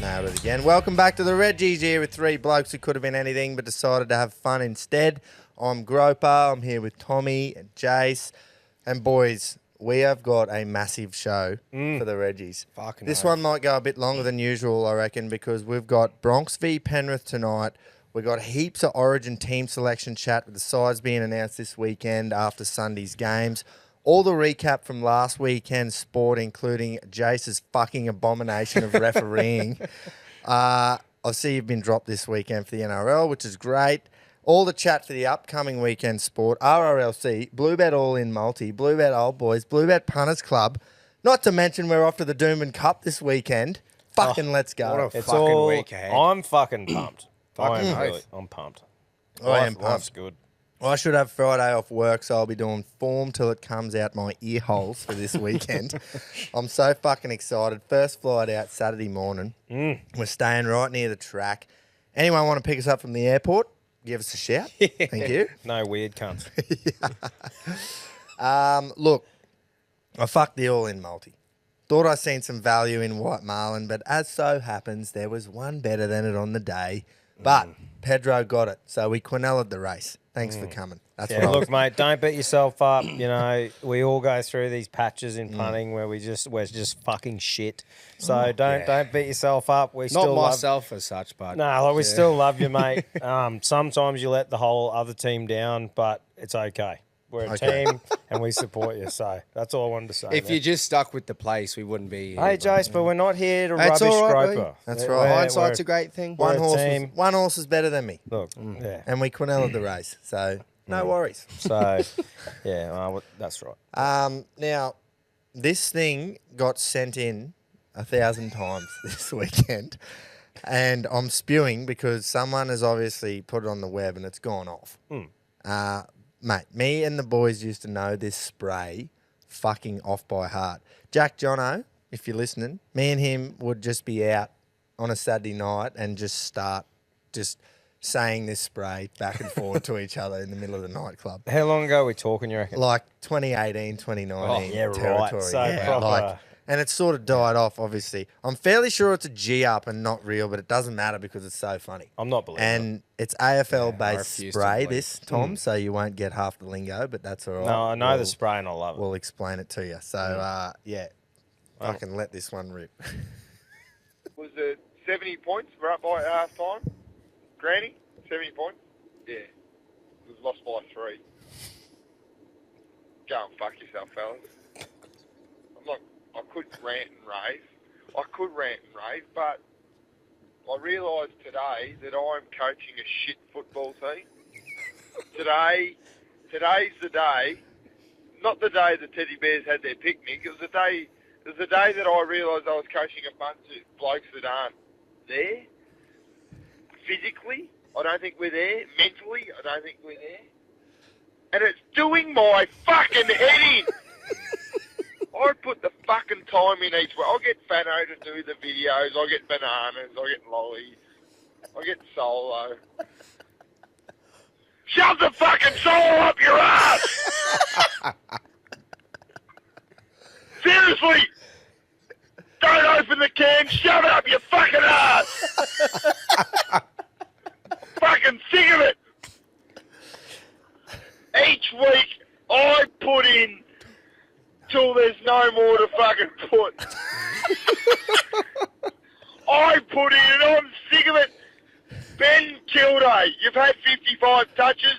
Nailed it again. Welcome back to the Reggies here with three blokes who could have been anything but decided to have fun instead. I'm Groper. I'm here with Tommy and Jace. And boys, we have got a massive show for the Reggies. Fucking this hell. one might go a bit longer than usual, I reckon, because we've got Bronx v Penrith tonight. We've got heaps of Origin team selection chat with the sides being announced this weekend after Sunday's games. All the recap from last weekend's sport, including Jace's fucking abomination of refereeing. I see you've been dropped this weekend for the NRL, which is great. All the chat for the upcoming weekend sport, RRLC, Bluebet All-In Multi, Bluebet Old Boys, Bluebet Punters Club. Not to mention we're off to the Doomben Cup this weekend. Fucking let's go. What a fucking week ahead. I'm fucking pumped. I'm pumped. I am pumped. Life's good. I should have Friday off work, so I'll be doing form till it comes out my ear holes for this weekend. I'm so fucking excited. First flight out Saturday morning. We're staying right near the track. Anyone want to pick us up from the airport? Give us a shout. Thank you. No weird cunts. Look, I fucked the all-in multi. Thought I seen some value in White Marlin, but as so happens, there was one better than it on the day. But Pedro got it, so we Quinella'd the race. Thanks for coming. That's Yeah, what look, mate, don't beat yourself up. You know, we all go through these patches in punting where we're just fucking shit. So don't beat yourself up. We Not still myself as such, but... we still love you, mate. Sometimes you let the whole other team down, but it's okay. We're a team and we support you. So that's all I wanted to say. If you just stuck with the place, we wouldn't be here. Hey, Jace, but we're not here to It's rubbish all right, Groper. mate. That's right. Hindsight's a great thing. One We're a horse, team. one horse is better than me. Look, yeah. And we Quinella'd the race, so no worries. So, yeah, that's right. Now, this thing got sent in 1,000 times this weekend, and I'm spewing because someone has obviously put it on the web and it's gone off. Mate, me and the boys used to know this spray fucking off by heart. Jack Jono, if you're listening, me and him would just be out on a Saturday night and just start saying this spray back and forth to each other in the middle of the nightclub. How long ago are we talking, you reckon? Like 2018, 2019 yeah, right. territory. So proper. And it sort of died off, obviously. I'm fairly sure it's a G-up and not real, but it doesn't matter because it's so funny. I'm not believing And it's AFL-based refuse to spray, believe. this, Tom, so you won't get half the lingo, but that's all right. No, I know the spray and I love it. We'll explain it to you. So, fucking let this one rip. Was it 70 points? We're up by half time. Granny, 70 points? Yeah. It was lost by 3. Go and fuck yourself, fellas. I could rant and rave. But I realised today that I'm coaching a shit football team. Today's the day, not the day the teddy bears had their picnic. It was the day that I realised I was coaching a bunch of blokes that aren't there. Physically, I don't think we're there. Mentally, I don't think we're there. And it's doing my fucking head in. I put the fucking time in each way. I'll get Fano to do the videos. I'll get Bananas. I'll get Lolly. I'll get Solo. Shove the fucking Solo up your ass! Seriously! Don't open the can. Shove it up your fucking ass! Fucking sick of it! Each week, I put in till there's no more to fucking put. I put in and I'm sick of it. Ben Kilday, you've had 55 touches.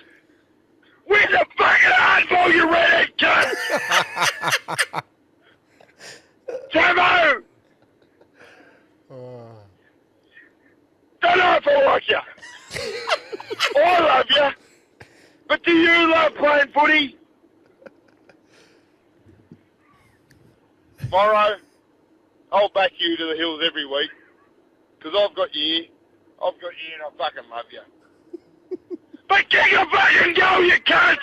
Win the fucking hardball, you redhead cunt! Tamo! Don't know if I like you. I love you. But do you love playing footy? Morrow, I'll back you to the hills every week. Because I've got you here. I've got you and I fucking love you. But kick a fucking goal, you cunt!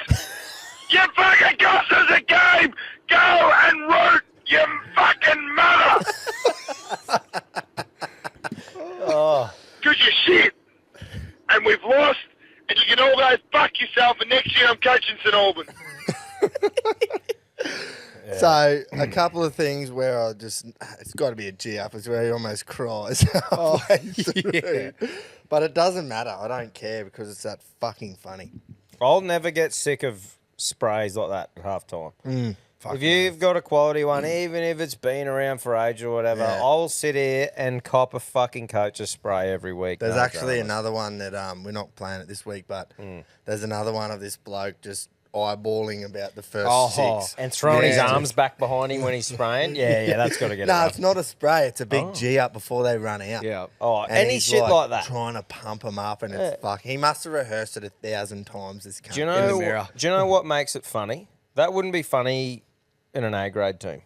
You fucking cost us a game! Go and root your fucking mother! Because you're shit. And we've lost. And you can all go fuck yourself. And next year I'm coaching St Albans. So a couple of things where it's got to be a G up. It's where he almost cries halfway through. But it doesn't matter. I don't care because it's that fucking funny. I'll never get sick of sprays like that at half time. If you've got a quality one, even if it's been around for ages or whatever, I'll sit here and cop a fucking coach's spray every week. There's actually another one that we're not playing it this week, but there's another one of this bloke just eyeballing about the first six. And throwing his arms back behind him when he's spraying. Yeah, that's got to get No, it's not a spray. It's a big G up before they run out. Yeah. Oh, And any he's shit like that. Trying to pump him up, and it's fuck. He must have rehearsed it 1,000 times. This cunt. Do you in the know? mirror. Do you know what makes it funny? That wouldn't be funny in an A grade team.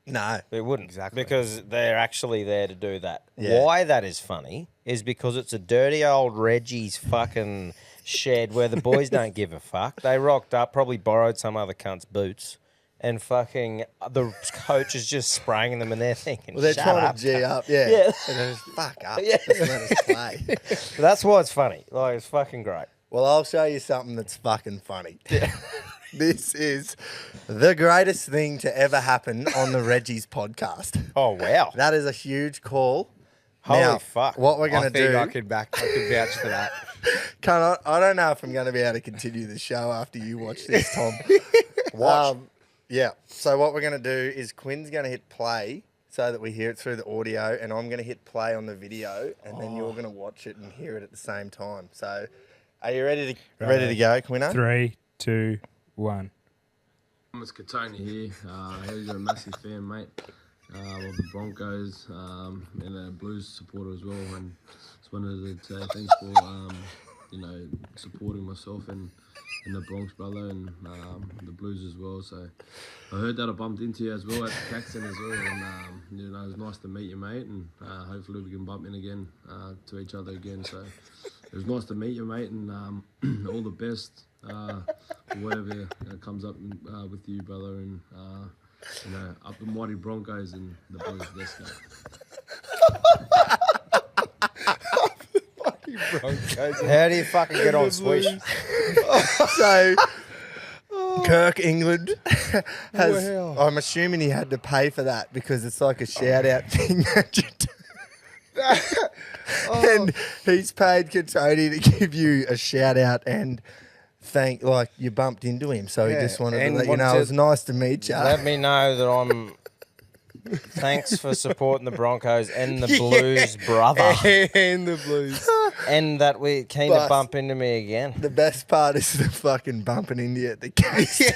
No. It wouldn't. Exactly. Because they're actually there to do that. Yeah. Why that is funny is because it's a dirty old Reggies fucking shed where the boys don't give a fuck. They rocked up, probably borrowed some other cunt's boots, and fucking the coach is just spraying them, and they're thinking, Well, they're shut trying up. to G up, yeah. Yeah. And then just fuck up. Yeah. Just let us play. That's why it's funny. Like, it's fucking great. Well, I'll show you something that's fucking funny. This is the greatest thing to ever happen on the Reggies podcast. Oh, wow. That is a huge call. Holy Now, fuck. What we're I going to think do... I could vouch for that. I don't know if I'm going to be able to continue the show after you watch this, Tom. Watch. Yeah. So what we're going to do is Quinn's going to hit play so that we hear it through the audio, and I'm going to hit play on the video, and then you're going to watch it and hear it at the same time. So are you ready to go, Quinno? 3, 2, 1. It's Katoni here. He's a massive fan, mate, of the Broncos and a Blues supporter as well. And just wanted to say thanks for supporting myself and the Bronx brother and the Blues as well. So I heard that I bumped into you as well at Caxton as well, and it was nice to meet you, mate. And hopefully we can bump in again to each other again. So it was nice to meet you, mate, and all the best. Whatever comes up with you, brother, and up the mighty Broncos and the Blues. Let's go. How do you fucking get on Swish? So Kirk England has... I'm assuming he had to pay for that because it's like a shout-out thing that you do. And he's paid Katoni to give you a shout-out and... you bumped into him, so he just wanted to let you know it was nice to meet you. Let me know that I'm. Thanks for supporting the Broncos and the Blues, brother. And the Blues. And that we're keen to But- bump into me again. The best part is the fucking bumping into you at the case.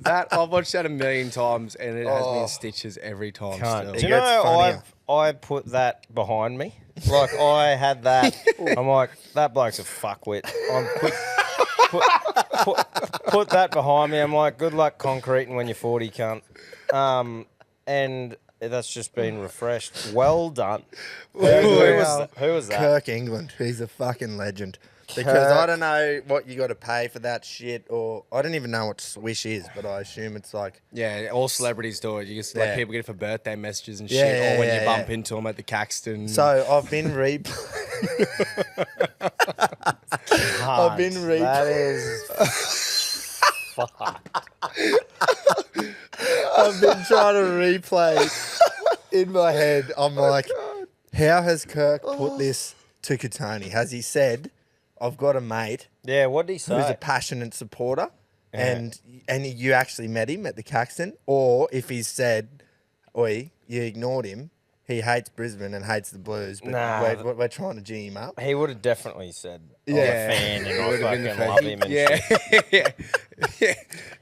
That I've watched that a million times, and it has me in stitches every time. Can't. Still. Do you gets know funnier. I put that behind me? Like, I had that. I'm like, that bloke's a fuckwit. Put that behind me. I'm like, good luck concreting when you're 40, cunt. And that's just been refreshed. Well done. Who was that? Kirk England. He's a fucking legend. Because I don't know what you got to pay for that shit, or I don't even know what Swish is, but I assume it's like... Yeah, all celebrities do it. You just Yeah. like people get it for birthday messages and Yeah, shit, yeah, or when yeah, you bump yeah. into them at the Caxton. So I've been I've been That is fuck. I've been trying to replay in my head. I'm like, how has Kirk put this to Katoni? Has he said, I've got a mate Yeah, what did he say? who's a passionate supporter, and you actually met him at the Caxton? Or if he's said, oi, you ignored him, he hates Brisbane and hates the Blues, but Nah. we're trying to G him up. He would have definitely said, I'm Yeah. a fan and It I would have been the fucking love him. And shit. yeah.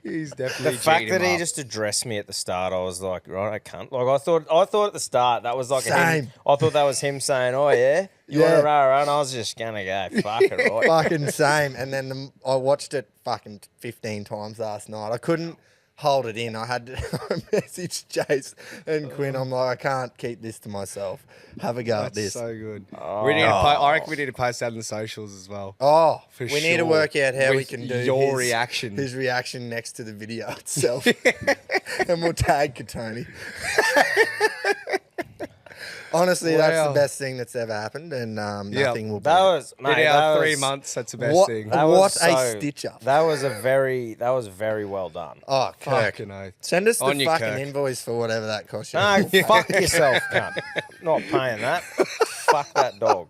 He's definitely The fact cheating that he up. just addressed me at the start, I was like, right, I can't. Like, I thought at the start that was like Same. I thought that was him saying, oh yeah, you want to run? And I was just gonna go, fuck it, right? Fucking same. And then I watched it fucking 15 times last night. I couldn't hold it in. I had to message Chase and Quinn. I'm like, I can't keep this to myself. Have a go at That's this. so good. We need to I reckon we need to post that on the socials as well. Oh, For we need to sure. work out how we With can do your reaction. His reaction next to the video itself. And we'll tag Katoni. Honestly, that's Wow. the best thing that's ever happened, and nothing will be. That was In mate, our that 3 was- months, that's the best What- thing. That What was a so- stitch up. That was very well done. Oh, Kirk. Fucking oath. Send us the On you, fucking Kirk. invoice for whatever that cost you. No, fuck yourself, cunt. Not paying that. Fuck that dog.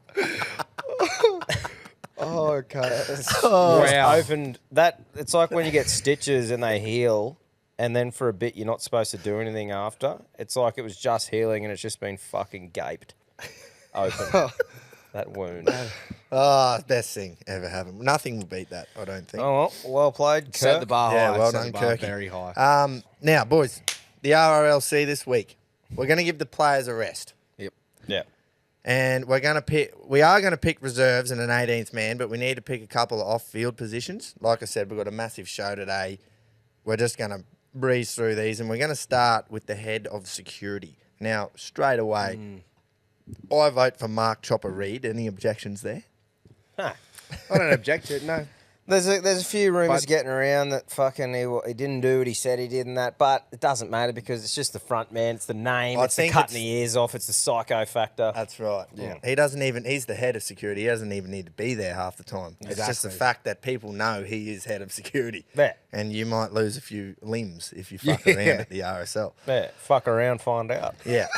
Oh, okay. Wow. Opened that. It's like when you get stitches and they heal, and then for a bit you're not supposed to do anything after. It's like it was just healing and it's just been fucking gaped open. That wound. Oh, best thing ever happened. Nothing will beat that, I don't think. Oh, well played, Kirk. Set the bar Yeah, high. well set done, the bar Kirky. very high. Now, boys, the RRLC this week, we're going to give the players a rest. Yeah. And we are going to pick reserves and an 18th man, but we need to pick a couple of off-field positions. Like I said, we've got a massive show today. We're just going to breeze through these, and we're going to start with the head of security. Now, straight away, I vote for Mark Chopper Reed. Any objections there? Huh. I don't object to it, no. There's a few rumours But- getting around that fucking he didn't do what he said he did and that, but it doesn't matter because it's just the front man, it's the name, I it's the think cutting it's- the ears off, it's the psycho factor. That's right. Yeah. He's the head of security. He doesn't even need to be there half the time. It's just the Exactly. fact that people know he is head of security. Yeah. And you might lose a few limbs if you fuck around at the RSL. Yeah, fuck around, find out. Yeah.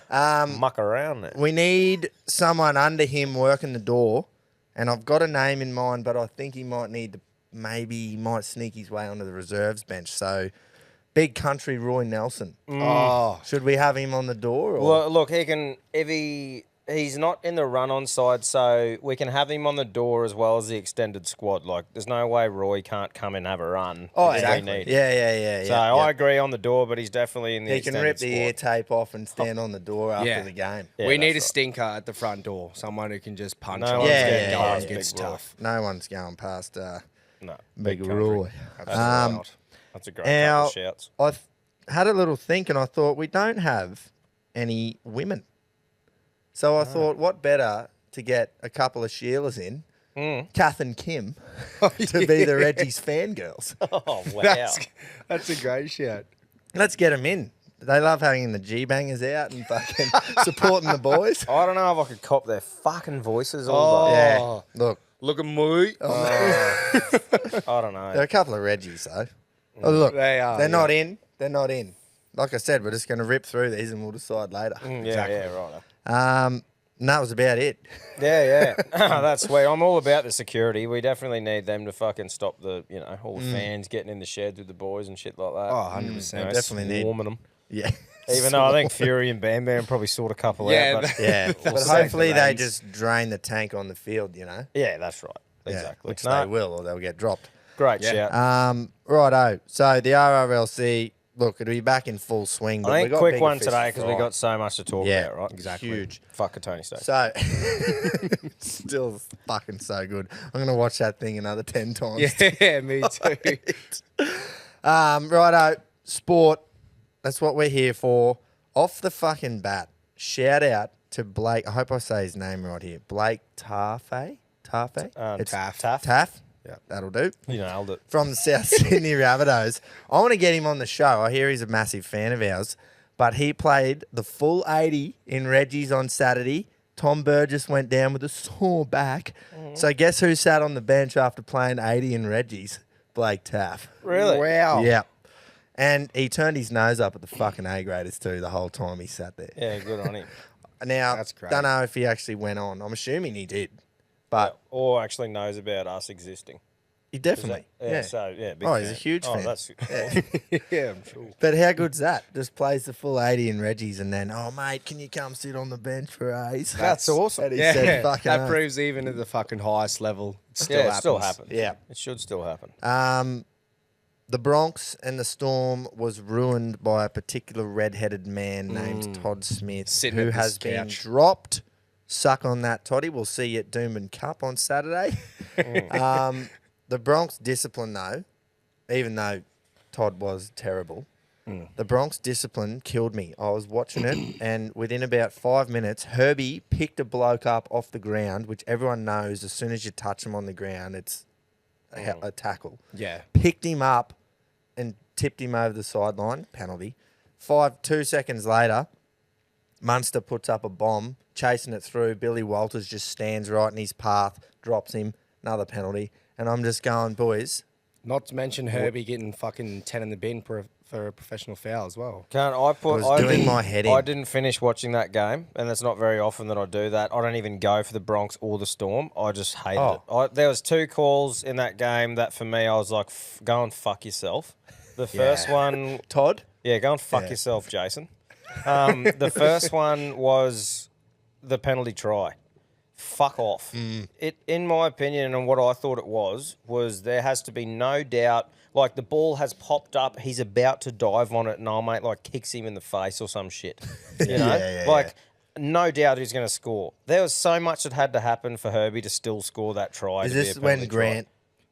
Muck around there. We need someone under him working the door. And I've got a name in mind, but I think he might sneak his way onto the reserves bench. So, big country Roy Nelson. Oh, Should we have him on the door? Or? Well, look, he can if he's not in the run-on side, so we can have him on the door as well as the extended squad. Like, there's no way Roy can't come and have a run. Oh, if we exactly. need. Yeah. So I agree on the door, but he's definitely in the He can extended rip the ear squad. tape off and stand on the door after Yeah. the game. Yeah, we need a that's right. stinker at the front door. Someone who can just punch No on one's and getting get past going. It's Big Roy. tough. No one's going past No, Big country. Roy. Absolutely not. That's a great Now, couple of shouts. I had a little think and I thought we don't have any women. So I thought, what better to get a couple of Sheilas in, Kath and Kim, to be the Reggies fangirls. Oh, wow. That's a great shout. Let's get them in. They love having the G-bangers out and fucking supporting the boys. I don't know if I could cop their fucking voices Oh. all day. Yeah, look, Look at me. I don't know. they're a couple of Reggies, though. Oh, look, They are, they're yeah. not in. They're not in. Like I said, we're just going to rip through these and we'll decide later. Yeah, right. And that was about it. Yeah. That's sweet. I'm all about the security. We definitely need them to fucking stop the, all the fans getting in the sheds with the boys and shit like that. Oh, 100%. Definitely need- swarming them. Yeah. Even though I think Fury and Bam Bam probably sort a couple Yeah, out. But Yeah, but We'll hopefully save the they reins. just drain the tank on the field, yeah, that's right. Yeah, Exactly. which No, they will, or they'll get dropped. Great Yeah. shout. Righto. So the RRLC, look, it'll be back in full swing. But I we think got quick bigger one fish today to because we fry. got so much to talk about, right? Exactly. Huge. Fuck a Tony Stokes. So, still fucking so good. I'm gonna watch that thing another 10 times. Yeah, me too. Righto. Sport. That's what we're here for. Off the fucking bat. Shout out to Blake. I hope I say his name right here. Blake Taffy. It's Taff. Taff. Yeah, that'll do. You nailed it. From the South Sydney Rabbitohs. I want to get him on the show. I hear he's a massive fan of ours. But he played the full 80 in Reggies on Saturday. Tom Burgess went down with a sore back. So guess who sat on the bench after playing 80 in Reggies? Blake Taff. Really? Wow. Yeah. And he turned his nose up at the fucking A graders too the whole time he sat there. Yeah, good on him. Now, That's great. don't know if he actually went on. I'm assuming he did. But Or actually knows about us existing. he definitely. Yeah, so, yeah. Big Oh, he's a fan. huge fan. That's Yeah, I'm sure. But how good's that? Just plays the full 80 in Reggies and then, oh, mate, can you come sit on the bench for A's? That's awesome. And he Yeah, said, fucking that oath. proves even at the fucking highest level, it still yeah, happens. it still happens. Yeah. It should still happen. The Bronx and the Storm was ruined by a particular red-headed man named Todd Smith, Sitting who at has this been couch. dropped. Suck on that, Toddy. We'll see you at Doomben Cup on Saturday. The Bronx discipline, though, even though Todd was terrible, the Bronx discipline killed me. I was watching it, and within about 5 minutes, Herbie picked a bloke up off the ground, which everyone knows as soon as you touch him on the ground, it's a tackle. Yeah. Picked him up and tipped him over the sideline, penalty. 2 seconds later, Munster puts up a bomb, chasing it through. Billy Walters just stands right in his path, drops him, another penalty. And I'm just going, boys. Not to mention Herbie getting fucking 10 in the bin for a professional foul as well. I didn't finish watching that game, and it's not very often that I do that. I don't even go for the Bronx or the Storm. I just hated it. There was 2 calls in that game that for me I was like, go and fuck yourself. The first one, Todd? Yeah, go and fuck yourself, Jason. The first one was the penalty try. Fuck off. It, in my opinion, and what I thought it was there has to be no doubt. Like, the ball has popped up, he's about to dive on it, and our mate, like, kicks him in the face or some shit. You know? No doubt he's going to score. There was so much that had to happen for Herbie to still score that try. Is this when Grant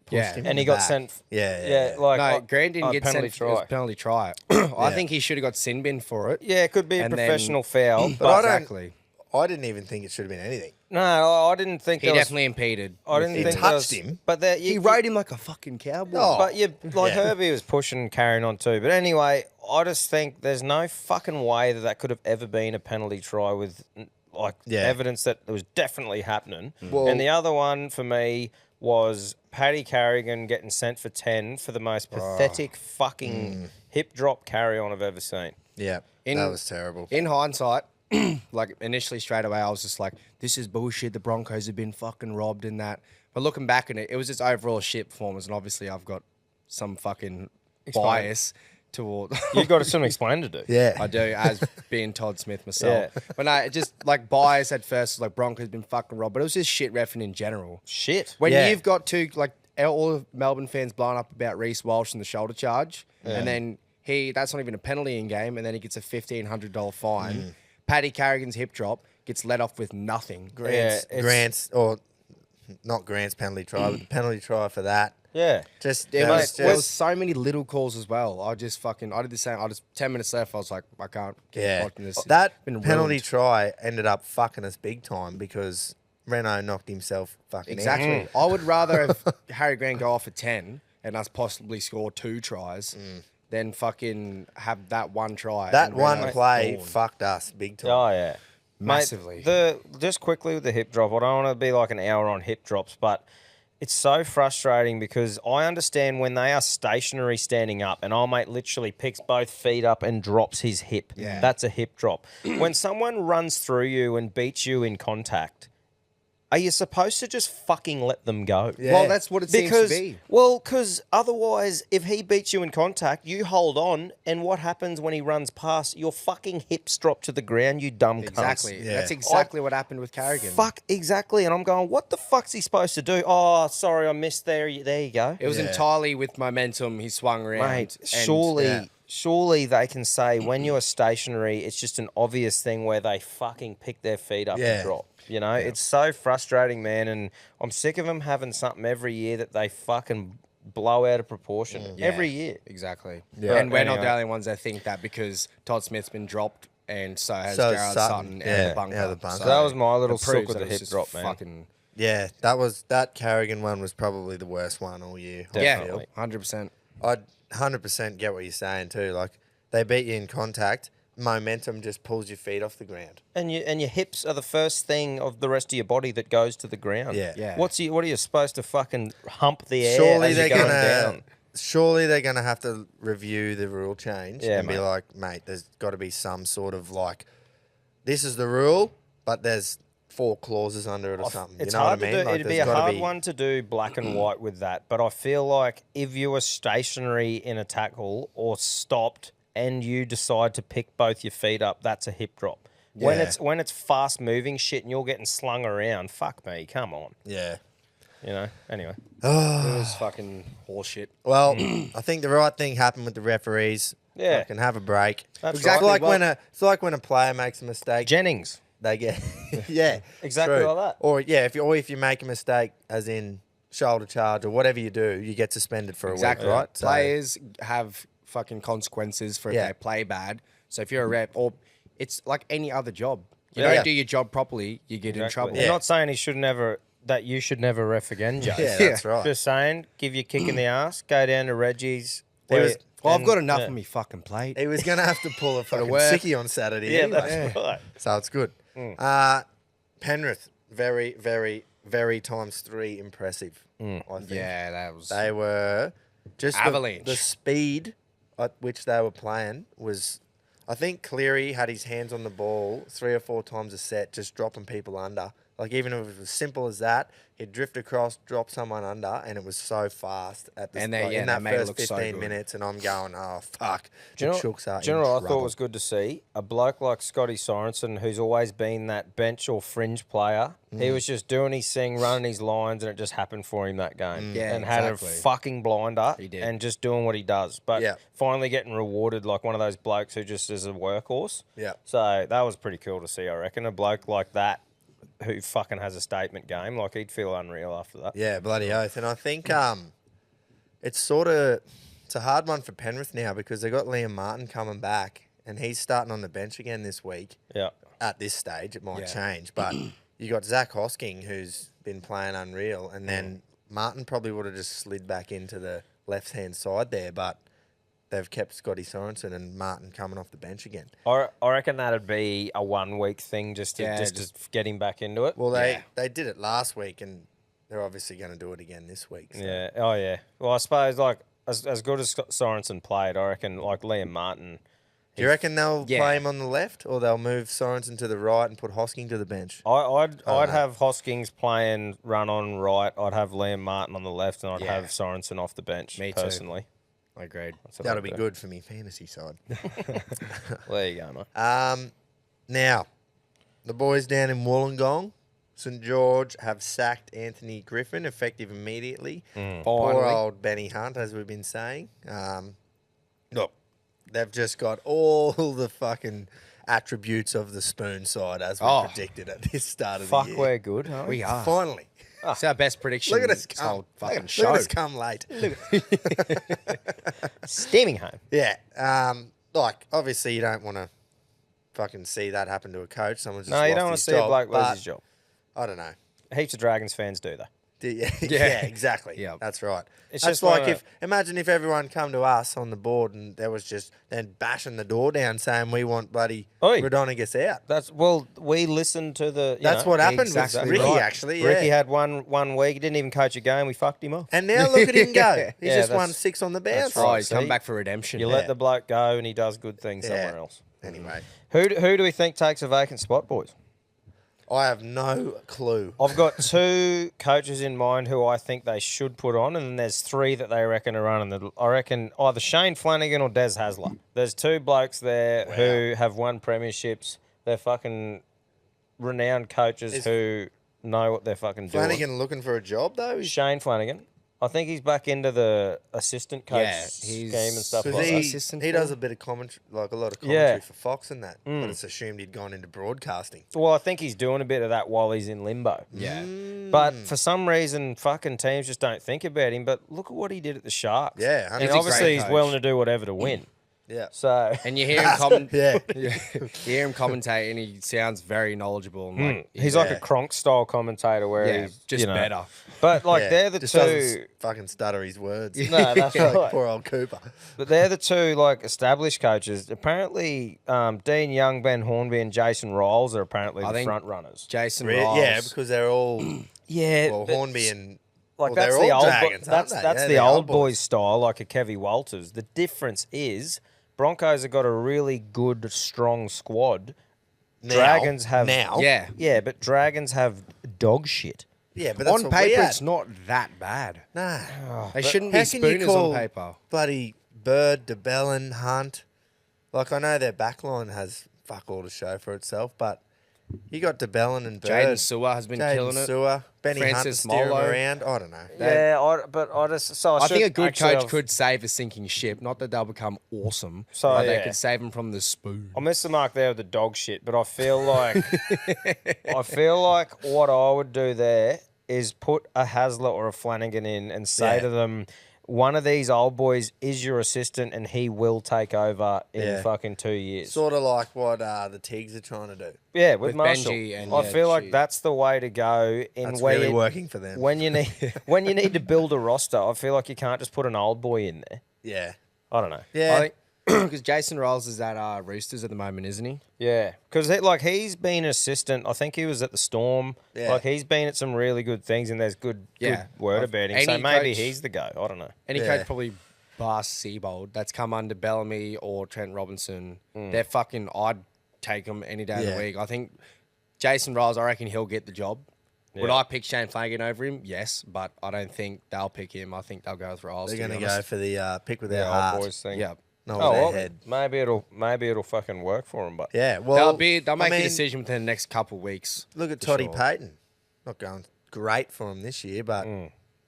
pushed him and he got sent? No, Grant didn't get penalty sent. try. It was penalty try. I think he should have got sin bin for it. Yeah, it could be a professional foul. But Exactly. I didn't even think it should have been anything. No, I didn't think He definitely impeded. I didn't He think touched him. But He rode him like a fucking cowboy. Oh. But Herbie was pushing and carrying on too. But anyway, I just think there's no fucking way that could have ever been a penalty try with evidence that it was definitely happening. Well- And the other one for me was Paddy Carrigan getting sent for 10 for the most pathetic fucking hip drop carry on I've ever seen. Yeah, that was terrible. In hindsight, like initially straight away, I was just like, this is bullshit. The Broncos have been fucking robbed in that. But looking back on it, it was just overall shit performance. And obviously I've got some fucking bias toward... You've got something explained to do. Yeah. I do, as being Todd Smith myself. But no, it just like bias at first, like Broncos been fucking robbed. But it was just shit reffing in general. Shit. When you've got all of Melbourne fans blowing up about Reece Walsh and the shoulder charge, and then that's not even a penalty in game, and then he gets a $1,500 fine. Paddy Carrigan's hip drop gets let off with nothing. Grant's not Grant's penalty try, but the penalty try for that. Yeah. There was so many little calls as well. I did the same. 10 minutes left. I was like, I can't keep watching this. That It's been penalty ruined. try ended up fucking us big time because Reno knocked himself fucking Exactly. out. I would rather have Harry Grant go off for 10 and us possibly score 2 tries than fucking have that one try. That and one Reno play gone. fucked us big time. Oh, yeah. Massively. Mate, just quickly with the hip drop, I don't want to be like an hour on hip drops, but it's so frustrating because I understand when they are stationary standing up and our mate literally picks both feet up and drops his hip. Yeah. That's a hip drop. When someone runs through you and beats you in contact, are you supposed to just fucking let them go? Yeah. Well, that's what it seems to be. Well, because otherwise, if he beats you in contact, you hold on, and what happens when he runs past? Your fucking hips drop to the ground, you dumb cunts. Exactly. Yeah. That's exactly what happened with Carrigan. Fuck, exactly. And I'm going, what the fuck's he supposed to do? Oh, sorry, I missed there. There you go. It was entirely with momentum. He swung around. Mate, and- surely they can say when you're stationary, it's just an obvious thing where they fucking pick their feet up and drop. You know, it's so frustrating, man. And I'm sick of them having something every year that they fucking blow out of proportion. Every year. Exactly. Yeah. And we're not the Anyway. only ones that think that because Todd Smith's been dropped and so has So Garrett Sutton. Sutton Yeah, out of the bunker. out of the bunker. So that was my little it proves sook with that the it's hip just drop, man. Fucking, Yeah, that Carrigan one was probably the worst one all year. I yeah, feel. 100%. I'd 100% get what you're saying too. Like, they beat you in contact, momentum just pulls your feet off the ground. And your hips are the first thing of the rest of your body that goes to the ground. Yeah. Yeah. What are you supposed to fucking hump the air Surely as they're you're going gonna. down? Surely they're gonna have to review the rule change and be mate. like, mate, there's got to be some sort of like, this is the rule, but there's 4 clauses under it or something. It's you know hard what I to mean? do. Like, It'd be there's a gotta hard one to do black and white with that. But I feel like if you were stationary in a tackle or stopped and you decide to pick both your feet up, that's a hip drop. When Yeah. it's fast moving shit and you're getting slung around, fuck me, come on. Yeah. You know. Anyway, It was fucking horseshit. Well, I think the right thing happened with the referees. Yeah. Can have a break. That's Exactly. right. It's like when a player makes a mistake. Jennings. They get yeah, Exactly true. like that. Or if you make a mistake, as in shoulder charge or whatever you do, you get suspended for Exactly. a week, right? So- Players have fucking consequences for if Yeah. they play bad. So if you're a rep, or it's like any other job. You Yeah. don't do your job properly, you get in Exactly. trouble. I'm not saying that you should never ref again, Jay. Yeah, that's right. Just saying, give you a kick in the ass, go down to Reggies, He was, Well, I've And- got enough yeah. on me fucking plate. he was going to have to pull a fucking work. sickie on Saturday. Yeah, anyway. that's right. So it's good. Penrith, very, very, very times 3 impressive. I think. Yeah, that was. They were just Avalanche. the speed at which they were playing was. I think Cleary had his hands on the ball 3 or 4 times a set, just dropping people under. Like even if it was as simple as that, he'd drift across, drop someone under, and it was so fast at the And like, they- in they that made it first look so 15 good. minutes, and I'm going, oh fuck, Do you the know, Chooks are do you know in what I thought trouble. was good to see? A bloke like Scotty Sorensen, who's always been that bench or fringe player. He was just doing his thing, running his lines, and it just happened for him that game. Yeah, and had exactly. a fucking blinder He did. and just doing what he does. But Yeah. finally getting rewarded like one of those blokes who just is a workhorse. Yeah. So that was pretty cool to see, I reckon. A bloke like that who fucking has a statement game, like he'd feel unreal after that. Yeah, bloody oath. And I think it's a hard one for Penrith now because they got Liam Martin coming back, and he's starting on the bench again this week. Yeah. At this stage, it might Yeah. change, but you got Zach Hosking, who's been playing unreal, and then Martin probably would have just slid back into the left-hand side there, but they've kept Scotty Sorensen and Martin coming off the bench again. I reckon that'd be a 1 week thing just to Yeah, just just- to get him back into it. Well, they Yeah. did it last week, and they're obviously going to do it again this week. So. Yeah. Oh, yeah. Well, I suppose like as good as Sorensen played, I reckon like Liam Martin. Do you reckon they'll Yeah. play him on the left, or they'll move Sorensen to the right and put Hosking to the bench? I'd know. have Hoskins playing run on right. I'd have Liam Martin on the left, and I'd Yeah. have Sorensen off the bench. Me too. Personally, I agreed. That's what That'll I'd be do. good for me fantasy side. There you go, mate. Now, the boys down in Wollongong, St George, have sacked Anthony Griffin effective immediately. Poor Finally. old Benny Hunt, as we've been saying. Look, they've just got all the fucking attributes of the spoon side as we Oh. predicted at this start of Fuck, the year. we're good. Aren't we? We are. Finally. It's our best prediction. Look at us this come. whole fucking Look show. at us come late. Steaming home. Yeah. Like, obviously, you don't want to fucking see that happen to a coach. Someone's just No, you lost don't want his to see a job, bloke lose but his job. I don't know. Heaps of Dragons fans do though. Yeah, exactly. Yeah. That's right. It's That's just like one of- imagine if everyone come to us on the board and there was just then bashing the door down saying we want bloody Oi. Rodonigus out. That's we listened to the. That's what happened exactly with Ricky right. actually. Yeah. Ricky had one week. He didn't even coach a game. We fucked him off. and now look at him go. He's Yeah, just won that's- 6 on the bounce. that's Oh, right. he's come See? back for redemption. You let the bloke go, and he does good things Yeah. somewhere else. Anyway, Who do we think takes a vacant spot, boys? I have no clue. I've got 2 coaches in mind who I think they should put on, and then there's 3 that they reckon are running. I reckon either Shane Flanagan or Des Hasler. There's 2 blokes there who have won premierships. They're fucking renowned coaches who know what they're fucking doing. Flanagan looking for a job though. Shane Flanagan. I think he's back into the assistant coach Yeah, scheme he's- and stuff Because like he, that. assistant he for does him? a bit of commentary, like a lot of commentary Yeah. for Fox and that. But it's assumed he'd gone into broadcasting. Well, I think he's doing a bit of that while he's in limbo. Yeah. But for some reason, fucking teams just don't think about him. But look at what he did at the Sharks. Yeah, and he's a obviously great he's coach. willing to do whatever to win. Yeah. So And you hear him Yeah. you hear him commentate, and he sounds very knowledgeable. And like, he's like a Kronk style commentator where yeah, he's just you know. better. But like Yeah, they're the just 2. doesn't fucking stutter his words. No, that's Like right. poor old Cooper. But they're the 2 like established coaches. Apparently, Dean Young, Ben Hornby, and Jason Riles are apparently I the think- front runners. Jason Yeah, Riles. because they're all Yeah, well, Hornby and like well, that's they're the all old Dragons, aren't they? that's Yeah, the they're old old boys boys. style, like a Kevy Walters. The difference is Broncos have got a really good, strong squad. now, Dragons have now. Yeah. but Dragons have dog shit. Yeah, but that's On what we paper, had. it's not that bad. Nah. They shouldn't How be can you spooners call on paper. bloody Bird, DeBellin, Hunt? Like, I know their backline has fuck all to show for itself, but you got DeBellin and Bird. Jaden Sewer has been Jaden killing it. Sewer, Benny Hunt to Francis steer him Molo. around. I don't know. Yeah, I just so I think a good actually, coach I've- could save a sinking ship. Not that they'll become awesome, So, but yeah. they could save them from the spoon. I missed the mark there with the dog shit, but I feel like what I would do there is put a Hasler or a Flanagan in and say Yeah. to them, one of these old boys is your assistant and he will take over in Yeah. fucking 2 years. Sort of like what the Tigs are trying to do. Yeah, with With Marshall. Benji and, I yeah, feel like she- that's the way to go in That's where really you, working for them. when you need to build a roster. I feel like you can't just put an old boy in there. Yeah. I don't know. Yeah. I think because Jason Rolls is at Roosters at the moment, isn't he? Yeah, because he's been assistant. I think he was at the Storm. Yeah. Like he's been at some really good things, and there's good word Like, about him. So any maybe coach- he's the guy. I don't know. Any Yeah. coach probably bar Seabold that's come under Bellamy or Trent Robinson. Hmm. They're fucking. I'd take them any day of Yeah. the week. I think Jason Rolls. I reckon he'll get the job. Would Yeah. I pick Shane Flanagan over him? Yes, but I don't think they'll pick him. I think they'll go with Rolls. They're to be going to go honest. for the pick with their Yeah, heart. old boys thing. Yeah. Not Oh, with their well, head. maybe it'll fucking work for him. But Yeah, well, They'll make I a mean, decision within the next couple of weeks. Look at for Toddy sure. Payton. Not going great for him this year, but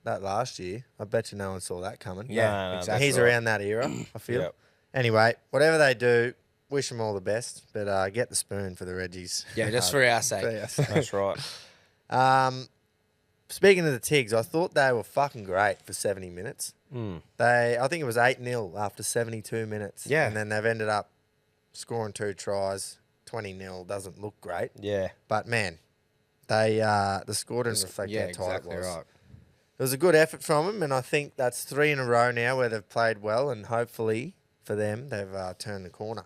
that last year, I bet you no one saw that coming. Yeah, No, exactly. He's right. around that era, I feel. Yep. Anyway, whatever they do, wish them all the best, but get the spoon for the Reggies. Yeah, just for our sake. Yes. that's right. Speaking of the Tigs, I thought they were fucking great for 70 minutes. I think it was 8-0 after 72 minutes. Yeah. And then they've ended up scoring 2 tries, 20-0. Doesn't look great. Yeah. But, man, the score didn't reflect Yeah, how tight exactly it was. right. It was a good effort from them, and I think that's 3 in a row now where they've played well, and hopefully for them, they've turned the corner.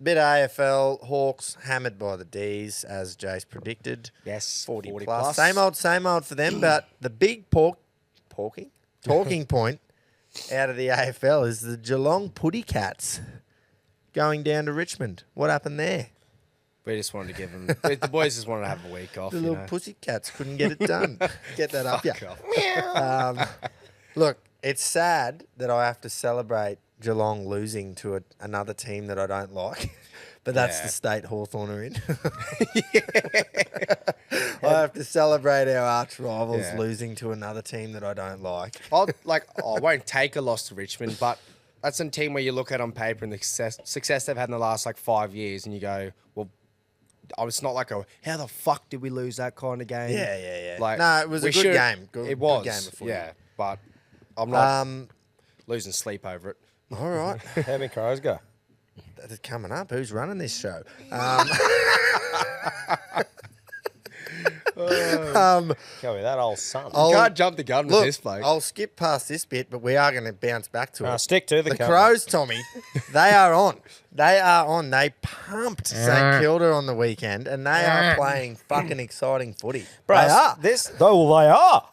Bit of AFL, Hawks hammered by the D's, as Jace predicted. Yes, 40 40 plus. plus. Same old for them, but the big talking point out of the AFL is the Geelong Putty Cats going down to Richmond. What happened there? We just wanted to give them. The boys just wanted to have a week off. The You little know. pussy cats couldn't get it done. Get that up, yeah. Fuck off. Look, it's sad that I have to celebrate Geelong losing to another team that I don't like, but that's Yeah. the state Hawthorn are in. I have to celebrate our arch rivals Yeah. losing to another team that I don't like. I won't take a loss to Richmond, but that's a team where you look at on paper and the success they've had in the last 5 years, and you go, well, it's not like how the fuck did we lose that kind of game? Yeah. Like, No, it was a we good should- game. Good It was, game of footy. yeah, but I'm not Um, losing sleep over it. all right. How many crows go? That's coming up. Who's running this show? Go with that old son. I'll- You can't jump the gun with Look, this bloke. I'll skip past this bit, but we are going to bounce back to it. Stick to the The cover. Crows, Tommy, they are on. They are on. They pumped St Kilda on the weekend, and they are playing fucking exciting footy. Bro, They are. They are.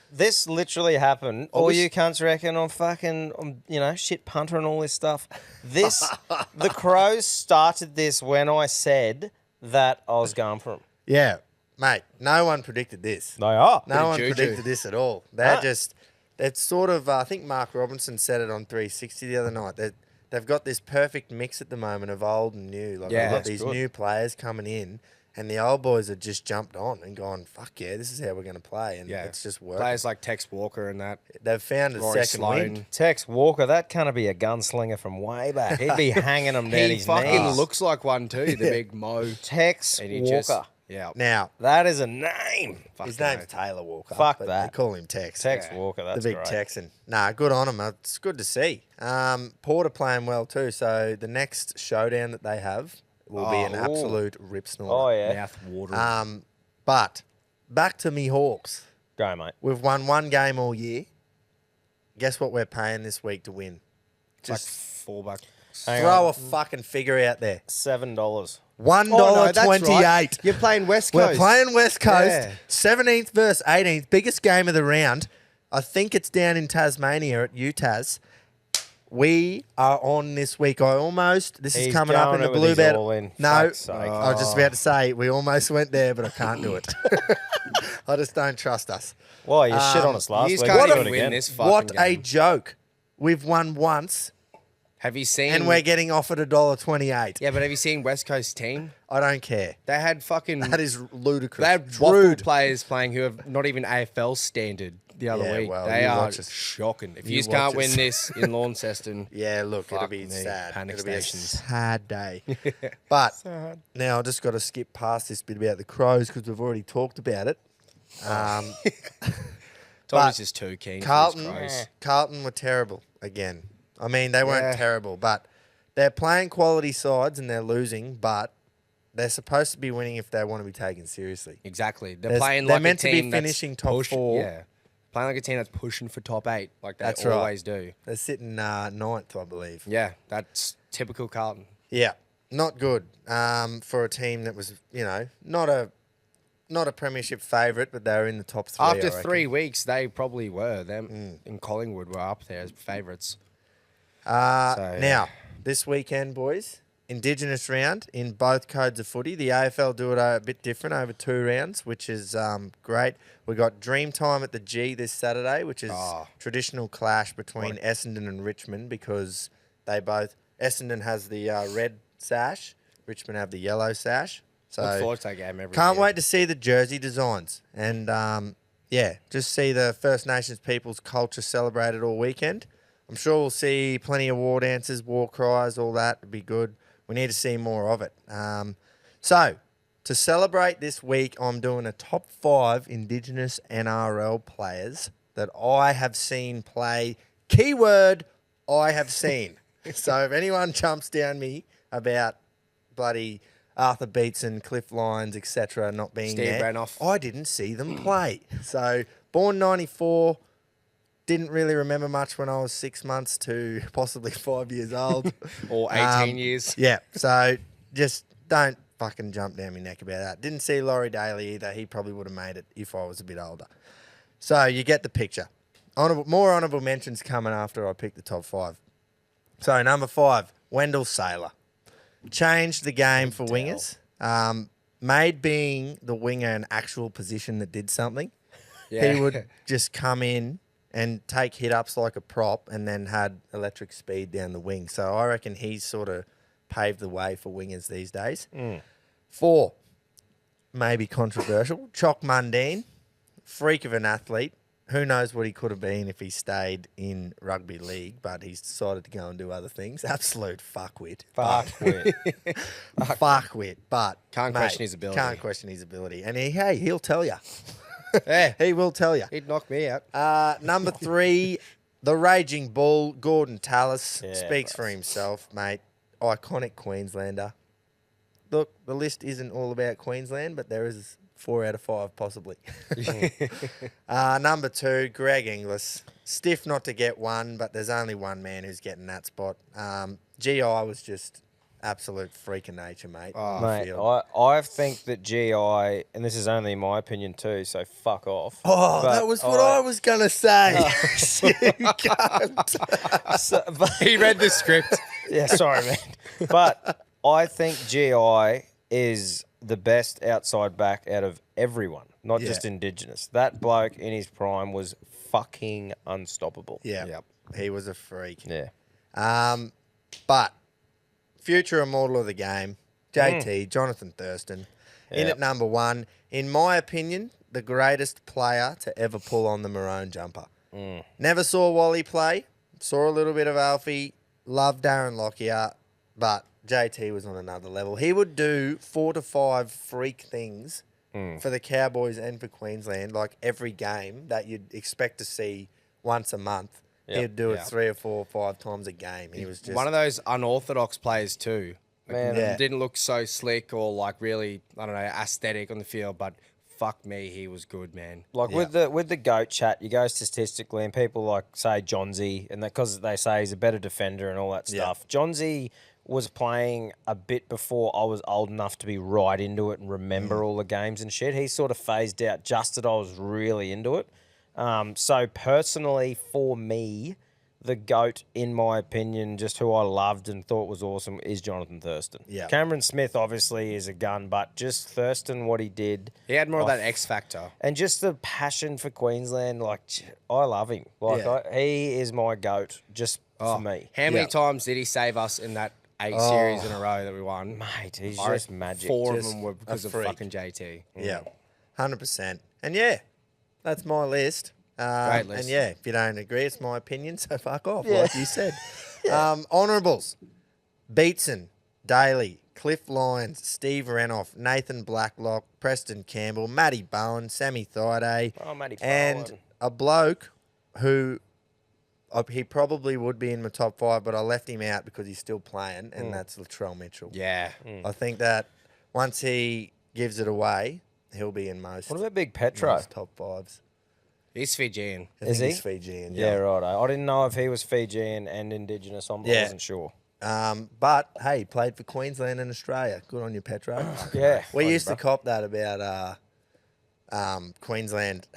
This literally happened. All you cunts reckon I'm fucking, shit punter and all this stuff. The Crows started this when I said that I was going for them. Yeah, mate. No one predicted this. They are. No one juju. predicted this at all. They're just. It's sort of. I think Mark Robinson said it on 360 the other night. They've got this perfect mix at the moment of old and new. Like Yeah, they've got that's these good. new players coming in, and the old boys have just jumped on and gone, "Fuck yeah, this is how we're going to play," and Yeah, it's just working. Players like Tex Walker and that. They've found a Rory second Sloane. wind. Tex Walker, that can't be a gunslinger from way back. He'd be hanging them down He his fucking knees. looks like one too, the big Mo. Tex And he Walker. just, yeah. Now That is a name. his Fucking name's oath. Taylor Walker. Fuck but that. They call him Tex. Tex Walker, that's the big great. Texan. Nah, good on him. It's good to see. Porter playing well too. So the next showdown that they have will be an Oh, absolute rip snorter. Oh, yeah. Mouth watering. But back to me Hawks. Go, mate. We've won one game all year. Guess what we're paying this week to win? Like Just fullback. Hang throw on. a fucking figure out there. $7. $1.28. You're playing West We're Coast. playing West Coast. Yeah. 17th versus 18th. Biggest game of the round. I think it's down in Tasmania at UTAS. We are on this week. This is He's coming up in going the it with Blue his Bed. all in. No, Fuck's sake. I was just about to say, we almost went there, but I can't do it. I just don't trust us. Well, you shit on us last you week. can't You even do it win again. this fucking What a game. joke. We've won once, Have you seen? and we're getting offered $1.28. Yeah, but have you seen West Coast team? I don't care. They had fucking. That is ludicrous. They had waffle Rude. players playing who have not even AFL standard the other Yeah, week. well, They you are watch us. shocking. If You you can't watch win us. this in Launceston, Yeah, look, it'll Fuck be me. sad. Panic It'll be a stations. sad day. But now I just got to skip past this bit about the Crows because we've already talked about it. Tommy's just too keen. Carlton, For his crows. Carlton were terrible again. I mean, they weren't Yeah. terrible, but they're playing quality sides and they're losing, but they're supposed to be winning if they want to be taken seriously. Exactly. They're There's- playing they're like meant a to be team that's finishing top pushed- four. Yeah. Playing like a team that's pushing for top 8, like they That's right. always do. They're sitting ninth, I believe. Yeah, that's typical Carlton. Yeah, not good for a team that was, not a premiership favourite, but they were in the top 3. After I reckon. 3 weeks, they probably were. Them in Collingwood were up there as favourites. Now, this weekend, boys, Indigenous round in both codes of footy. The AFL do it a bit different over 2 rounds, which is great. We got Dreamtime at the G this Saturday, which is traditional clash between Essendon and Richmond because Essendon has the red sash, Richmond have the yellow sash. So Look forward to that game every can't year. wait to see the jersey designs and just see the First Nations people's culture celebrated all weekend. I'm sure we'll see plenty of war dances, war cries, all that. It'd be good. We need to see more of it. So, to celebrate this week, I'm doing a top 5 Indigenous NRL players that I have seen play. Keyword, I have seen. So, if anyone jumps down me about bloody Arthur Beetson, Cliff Lyons, etc. not being Steve there, Renouf. I didn't see them play. So, born 94... Didn't really remember much when I was 6 months to possibly 5 years old. Or 18 years. Yeah, so just don't fucking jump down my neck about that. Didn't see Laurie Daly either. He probably would have made it if I was a bit older. So you get the picture. More honourable mentions coming after I pick the top 5. So number 5, Wendell Saylor. Changed the game for wingers. Made being the winger an actual position that did something. Yeah. He would just come in and take hit-ups like a prop and then had electric speed down the wing. So I reckon he's sort of paved the way for wingers these days. 4, maybe controversial, Chock Mundine, freak of an athlete. Who knows what he could have been if he stayed in rugby league, but he's decided to go and do other things. Absolute fuckwit. Fuckwit, but... Can't question his ability. Can't question his ability. And he'll tell you. Yeah. He will tell you. He'd knock me out. Number 3, the Raging Bull, Gordon Tallis. Yeah, speaks for himself, mate. Iconic Queenslander. Look, the list isn't all about Queensland, but there is 4 out of 5 possibly. Number 2, Greg Inglis. Stiff not to get one, but there's only one man who's getting that spot. GI was just absolute freak of nature, mate. Mate, I think that GI, and this is only my opinion too, so fuck off. Oh, but that was what I was going to say. You cunt. He read the script. Yeah, sorry, man. But I think GI is the best outside back out of everyone, not just Indigenous. That bloke in his prime was fucking unstoppable. Yeah, Yep. he was a freak. Yeah. But future immortal of the game, JT, Jonathan Thurston, in at number 1. In my opinion, the greatest player to ever pull on the maroon jumper. Never saw Wally play. Saw a little bit of Alfie. Loved Darren Lockyer. But JT was on another level. He would do 4 to 5 freak things for the Cowboys and for Queensland, like every game that you'd expect to see once a month. He'd do it 3 or 4 or 5 times a game. He was just One of those unorthodox players too. Man, Didn't look so slick or like really, I don't know, aesthetic on the field, but fuck me, he was good, man. Like with the GOAT chat, you go statistically, and people like say Johnsy, and because they say he's a better defender and all that stuff. Johnsy was playing a bit before I was old enough to be right into it and remember all the games and shit. He sort of phased out just as I was really into it. So personally, for me, the GOAT, in my opinion, just who I loved and thought was awesome, is Jonathan Thurston. Yeah. Cameron Smith obviously is a gun, but just Thurston, what he did. He had more of that X factor. And just the passion for Queensland, like, I love him. Like, he is my GOAT, just for me. How many times did he save us in that 8 series in a row that we won? Mate, he's I just reckon magic. 4 Just of them were because a of freak. fucking JT. Yeah, 100%. And that's my list. Great list. And if you don't agree, it's my opinion, so fuck off, like you said. Honourables: Beetson, Daly, Cliff Lyons, Steve Renouf, Nathan Blacklock, Preston Campbell, Matty Bowen, Sammy Thaiday, Oh, Matty and Bowen. a bloke who he probably would be in my top 5, but I left him out because he's still playing, and that's Latrell Mitchell. Yeah. I think that once he gives it away, he'll be in most. What about Big Petro? most top 5s. He's Fijian. I Is think he? he's Fijian. Yeah, right. I didn't know if he was Fijian and Indigenous. I Yeah. wasn't sure. But hey, he played for Queensland and Australia. Good on you, Petro. Yeah. We funny, used to bro. cop that about Queensland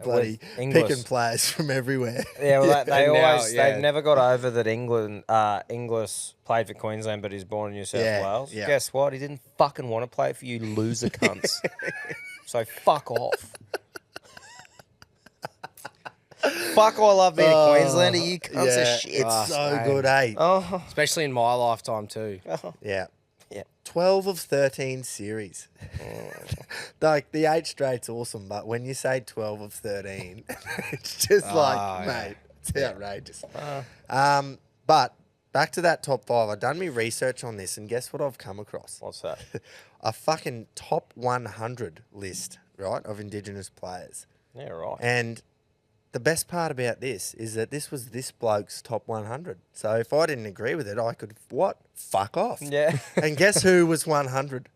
bloody English. picking players from everywhere. Yeah, well, they And now, always yeah. they've never got over that Inglis played for Queensland, but he's born in New South Yeah, Wales. yeah. Guess what? He didn't fucking want to play for you, loser cunts. So fuck off. Fuck! I love being a Queenslander. You cunts are shit. It's so same. good, eh? Oh, Especially in my lifetime too. Yeah. Yeah. 12 of 13 series. Like, the 8 straight's awesome, but when you say 12 of 13, it's just like, mate, it's outrageous. But back to that top 5. I've done me research on this, and guess what I've come across? what's that? A fucking top 100 list, right, of Indigenous players. Yeah, right. And the best part about this is that this was this bloke's top 100. So if I didn't agree with it, I could, fuck off. Yeah. And guess who was 100?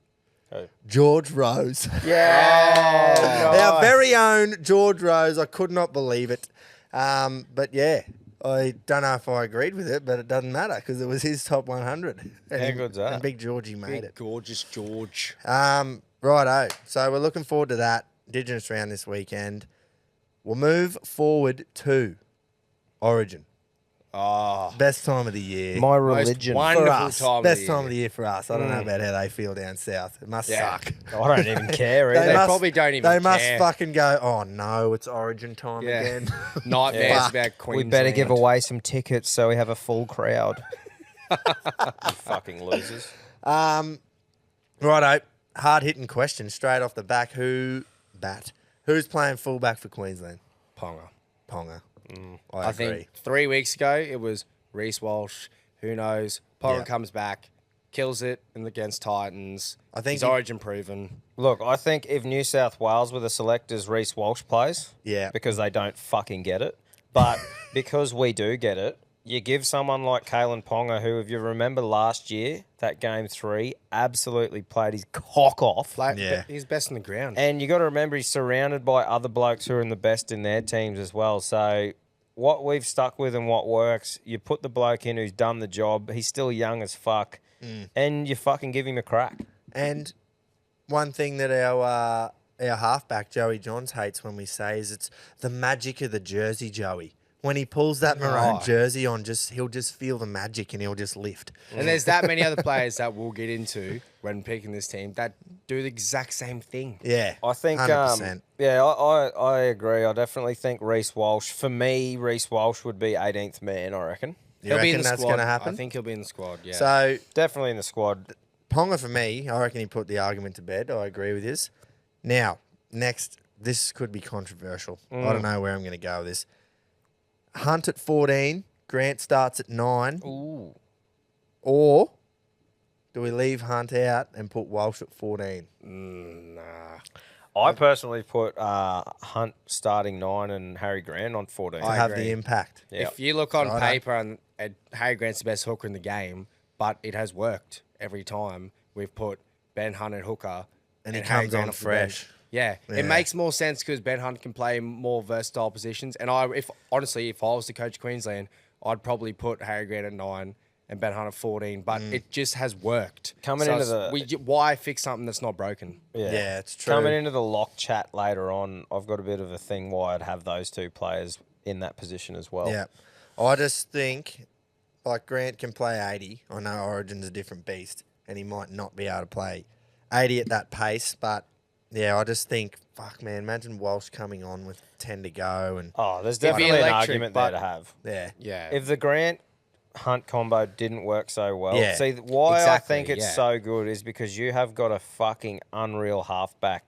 Who? George Rose. Yeah. Our very own George Rose. I could not believe it. But yeah, I don't know if I agreed with it, but it doesn't matter because it was his top 100. And, How good's that? And Big Georgie made Big it. gorgeous George. Righto. So we're looking forward to that Indigenous round this weekend. We'll move forward to Origin. Oh, Best time of the year. My most religion. for wonderful us. time of Best the time year. of the year for us. I don't know about how they feel down south. It must Yeah. suck. I don't even care They either. must- probably don't even They must care. fucking go, oh no, it's Origin time Yeah. again. Nightmares Fuck. about Queensland. We better give away some tickets so we have a full crowd. You fucking losers. Righto. Hard hitting question straight off the back. Who's playing fullback for Queensland? Ponga. Ponga. I agree. think 3 weeks ago it was Reece Walsh. Who knows? Ponga Yeah. comes back, kills it against Titans. I think he's he- Origin proven. Look, I think if New South Wales were the selectors, Reece Walsh plays. Yeah. Because they don't fucking get it. But because we do get it, you give someone like Kalen Ponga, who, if you remember last year, that game 3, absolutely played his cock off. Yeah. He's best on the ground. And you got to remember he's surrounded by other blokes who are in the best in their teams as well. So what we've stuck with and what works, you put the bloke in who's done the job. He's still young as fuck, and you fucking give him a crack. And one thing that our halfback, Joey Johns, hates when we say is it's the magic of the jersey, Joey. When he pulls that maroon jersey on, he'll just feel the magic and he'll just lift. And there's that many other players that we'll get into when picking this team that do the exact same thing. Yeah. I think, 100%. I agree. I definitely think Reece Walsh, for me, Reece Walsh would be 18th man, I reckon. You He'll be reckon in the that's squad. going to happen? I think he'll be in the squad, yeah. So, Definitely in the squad. Ponga for me, I reckon he put the argument to bed. I agree with this. Now, next, this could be controversial. I don't know where I'm going to go with this. Hunt at 14, Grant starts at 9, Ooh. or do we leave Hunt out and put Walsh at 14? Nah. I personally put Hunt starting 9 and Harry Grant on 14. To have agree. the impact. Yeah. If you look on Righto. paper and Harry Grant's the best hooker in the game, but it has worked every time we've put Ben Hunt at hooker. And he Harry comes Grant on off the bench. fresh. Yeah, Yeah. it makes more sense because Ben Hunt can play more versatile positions. And if I was to coach Queensland, I'd probably put Harry Grant at 9 and Ben Hunt at 14. But it just has worked. Coming So into it's- why fix something that's not broken? Yeah, it's true. Coming into the lock chat later on, I've got a bit of a thing why I'd have those two players in that position as well. Yeah. I just think, like, Grant can play 80. I know Origin's a different beast, and he might not be able to play 80 at that pace, but, yeah, I just think, fuck, man, imagine Walsh coming on with 10 to go, and, Oh, there's It'd be definitely an electric, argument there but- to have. yeah. Yeah. If the Grant Hunt combo didn't work so well, Yeah. see why Exactly, I think it's yeah. so good is because you have got a fucking unreal halfback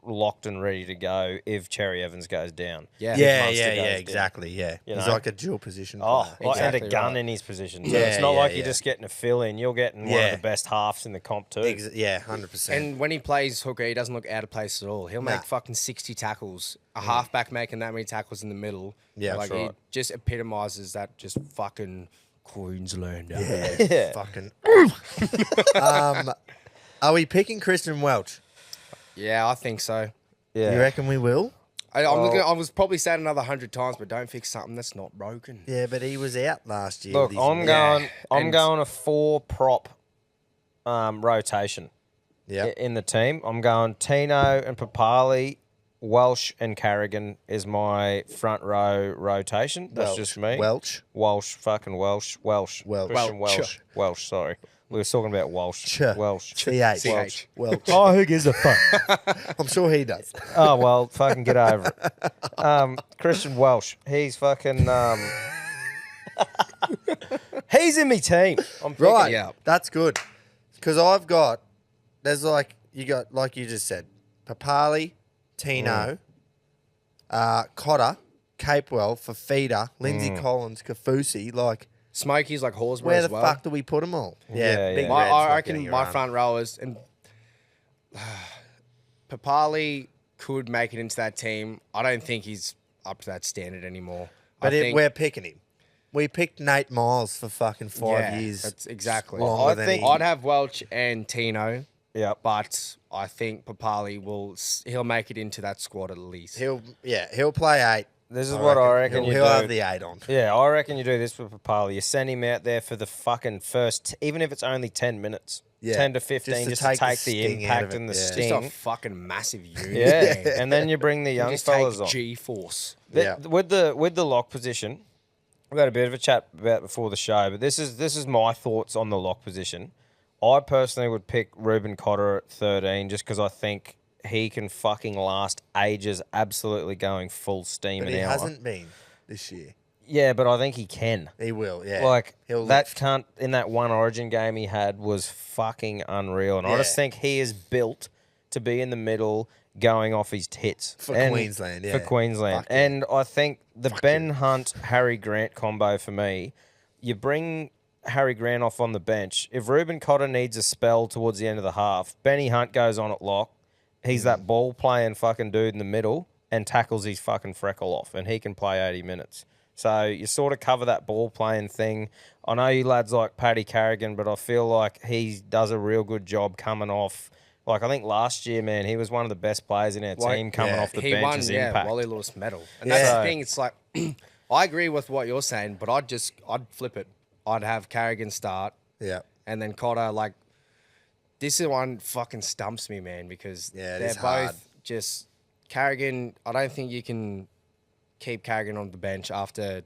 locked and ready to go if Cherry Evans goes down. Yeah. If Yeah, Munster yeah, goes yeah, down. exactly, yeah. You He's know? like a dual position Oh, player. and a Exactly gun right. in his position. So Yeah, it's not yeah, like yeah. you're just getting a fill in. You're getting one Yeah. of the best halves in the comp too. Yeah, 100%. And when he plays hooker, he doesn't look out of place at all. He'll Nah. make fucking 60 tackles. A halfback making that many tackles in the middle. Yeah, like that's he right. just epitomizes that just fucking Queenslander. yeah, Yeah. fucking. Are we picking Christian Welch? Yeah, I think so. Yeah. You reckon we will? I was probably saying another 100 times, but don't fix something that's not broken. Yeah, but he was out last year. Look, with his I'm knee. going. I'm and- going a 4-prop rotation Yep. in the team. I'm going Tino and Papali, Welsh and Carrigan is Welch. my front row rotation. That's just me. Welch. Fucking Welsh. Christian Welch. Welsh, sorry. We were talking about Welsh. Ch. Welsh. CH. CH. Welch. Oh, who gives a fuck? I'm sure he does. Oh, well, fucking get over it. Christian Welsh. He's fucking... he's in me team. I'm picking Right. Yeah. That's good. Because I've got, there's like, you got, like you just said, Papali, Tino, Cotter, Capewell, Fafita, Lindsay Collins, Kafusi. Like, Smokey's like Horsburgh where as the well. fuck do we put them all? Yeah, Big yeah. Red's I not reckon getting a my run. front rowers and Papali could make it into that team. I don't think he's up to that standard anymore. But I think, we're picking him. We picked Nate Miles for fucking 5 yeah, years. That's exactly. longer I than think he- I'd have Welch and Tino, Yep. but I think Papali he'll make it into that squad at least. He'll play 8. This is what I reckon you he'll do. have the 8 on. Yeah, I reckon you do this with Papali. You send him out there for the fucking first, even if it's only 10 minutes, Yeah, 10 to 15, just to take the sting out of impact it, and the yeah. Just sting. a fucking massive unit. Yeah, and then you bring the young Just fellas take on. G-force. Yeah. With the lock position, we had a bit of a chat about before the show, but this is my thoughts on the lock position. I personally would pick Ruben Cotter at 13 just because I think he can fucking last ages, absolutely going full steam But an he hour. hasn't been this year. Yeah, but I think he can. He will, yeah. Like He'll that lift. cunt in that one Origin game he had was fucking unreal, and I just Yeah. think he is built to be in the middle, going off his tits For And- Queensland, yeah. For Queensland, Fuck yeah. and I think the Ben Hunt Harry Grant combo for me, you bring Harry Grant off on the bench. If Ruben Cotter needs a spell towards the end of the half, Benny Hunt goes on at lock. He's that ball playing fucking dude in the middle and tackles his fucking freckle off, and he can play 80 minutes. So you sort of cover that ball playing thing. I know you lads like Paddy Carrigan, but I feel like he does a real good job coming off. Like I think last year, man, he was one of the best players in our team coming yeah. off the He bench won, as yeah, impact. Wally Lewis medal. And Yeah. that's the thing. It's like, I agree with what you're saying, but I'd flip it. I'd have Carrigan start Yeah. and then Cotter. Like, this is one fucking stumps me, man, because Yeah, it they're is both hard. just Carrigan. I don't think you can keep Carrigan on the bench after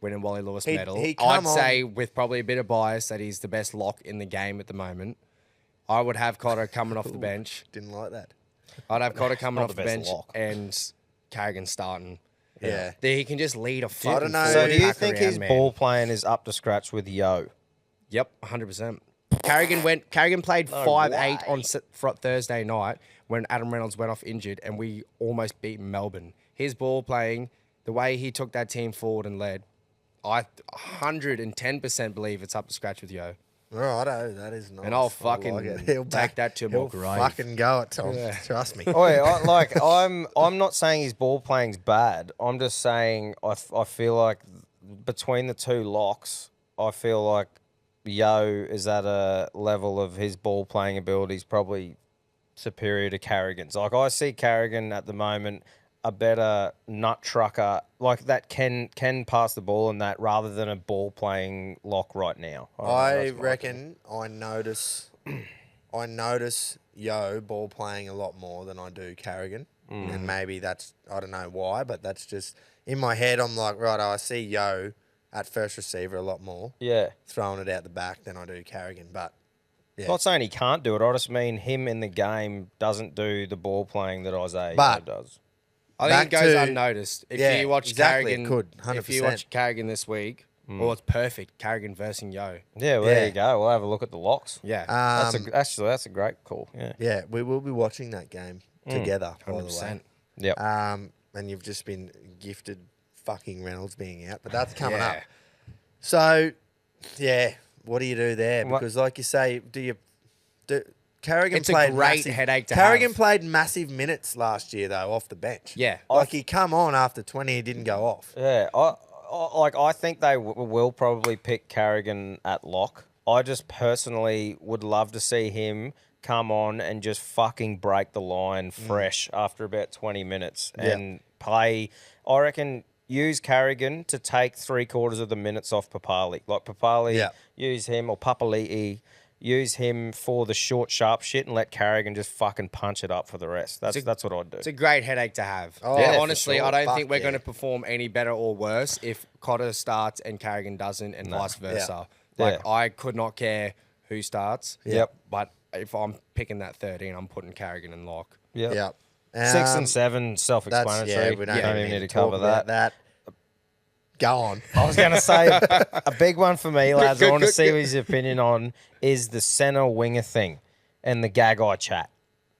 winning Wally Lewis medal. he I'd come say with probably a bit of bias that he's the best lock in the game at the moment. I would have Cotter coming off the bench. Didn't like that. I'd have Cotter coming Not off the the best bench lock. and Carrigan starting. Yeah. He can just lead a fucking don't know. So forward do you pack think around, his man. ball playing is up to scratch with Yo? Yep, 100%. Carrigan played 5-8 on Thursday night when Adam Reynolds went off injured and we almost beat Melbourne. His ball playing, the way he took that team forward and led, I 110% believe it's up to scratch with Yo. Righto, that is nice. And I'll I fucking like it. take that to my he'll grave. fucking go it, Tom. Yeah. Trust me. Oh, yeah, I'm not saying his ball playing's bad. I'm just saying I feel like between the two locks, I feel like Yo is at a level of his ball playing abilities probably superior to Carrigan's. Like I see Carrigan at the moment a better nut trucker, like that can pass the ball and that rather than a ball playing lock right now. don't know, I that's my reckon I notice Yo ball playing a lot more than I do Carrigan. And maybe that's, I don't know why, but that's just in my head. I'm like, right, I see Yo at first receiver a lot more, Yeah. throwing it out the back than I do Carrigan. But yeah, Not saying he can't do it. I just mean him in the game doesn't do the ball playing that Isaiah But- Yeo does. I Back think it goes to- unnoticed. If Yeah, you watch exactly, it Carrigan, could, if you 100%. watch Carrigan this week, well, it's perfect. Carrigan versus Yo. Yeah, well, Yeah. there you go. We'll have a look at the locks. Yeah, That's a great call. Yeah. yeah, we will be watching that game together. By the way, 100%. Yep. and you've just been gifted fucking Reynolds being out, but that's coming Yeah. up. So, yeah, what do you do there? What- Because, like you say, Carrigan It's a played great massive, headache to Carrigan have. played massive minutes last year though off the bench. Yeah. like he come on after 20, he didn't go off. Yeah. I think they will probably pick Carrigan at lock. I just personally would love to see him come on and just fucking break the line fresh after about 20 minutes and play. I reckon use Carrigan to take 3/4 of the minutes off Papali. Like Papali, use him, or Papali'i, use him for the short, sharp shit and let Carrigan just fucking punch it up for the rest. That's what I'd do. It's a great headache to have. Oh, yeah, for honestly, sure. I don't Fuck think we're yeah. going to perform any better or worse if Cotter starts and Carrigan doesn't, and vice versa. Like, I could not care who starts. Yep. But if I'm picking that 13, I'm putting Carrigan in lock. Yep. Yeah. 6 and 7, self-explanatory. We don't even even need to cover about that. Go on. I was going to say a big one for me, lads. I want to see his opinion on is the centre winger thing and the Gagai chat.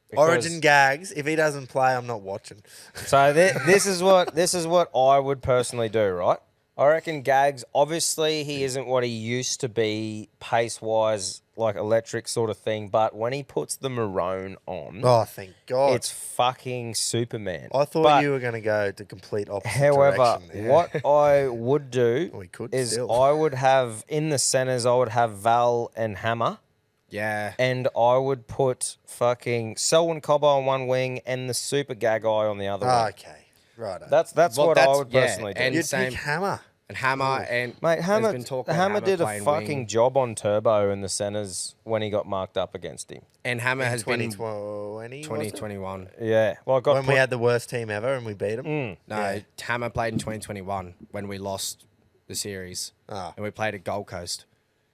Because- Origin Gags. If he doesn't play, I'm not watching. So this is what I would personally do, right? I reckon Gags, obviously he isn't what he used to be pace-wise, like electric sort of thing, but when he puts the maroon on, Oh, thank God. it's fucking Superman. I thought But you were going to go the complete opposite however, direction there. what I would do We could is still. I would have, in the centres, I would have Val and Hammer. Yeah. And I would put fucking Selwyn Cobbo on one wing and the super Gagai on the other wing. Okay. Right. That's Well, what I that's- would yeah, personally do. and You'd same- pick Hammer. And Hammer and Mate, Hammer, there's been talk about Hammer did a playing fucking wing. job on Turbo in the centres when he got marked up against him. And Hammer has been 2020. 2021. Yeah. Well, I got When we had the worst team ever and we beat them. No, Hammer played in 2021 when we lost the series. Ah. And we played at Gold Coast.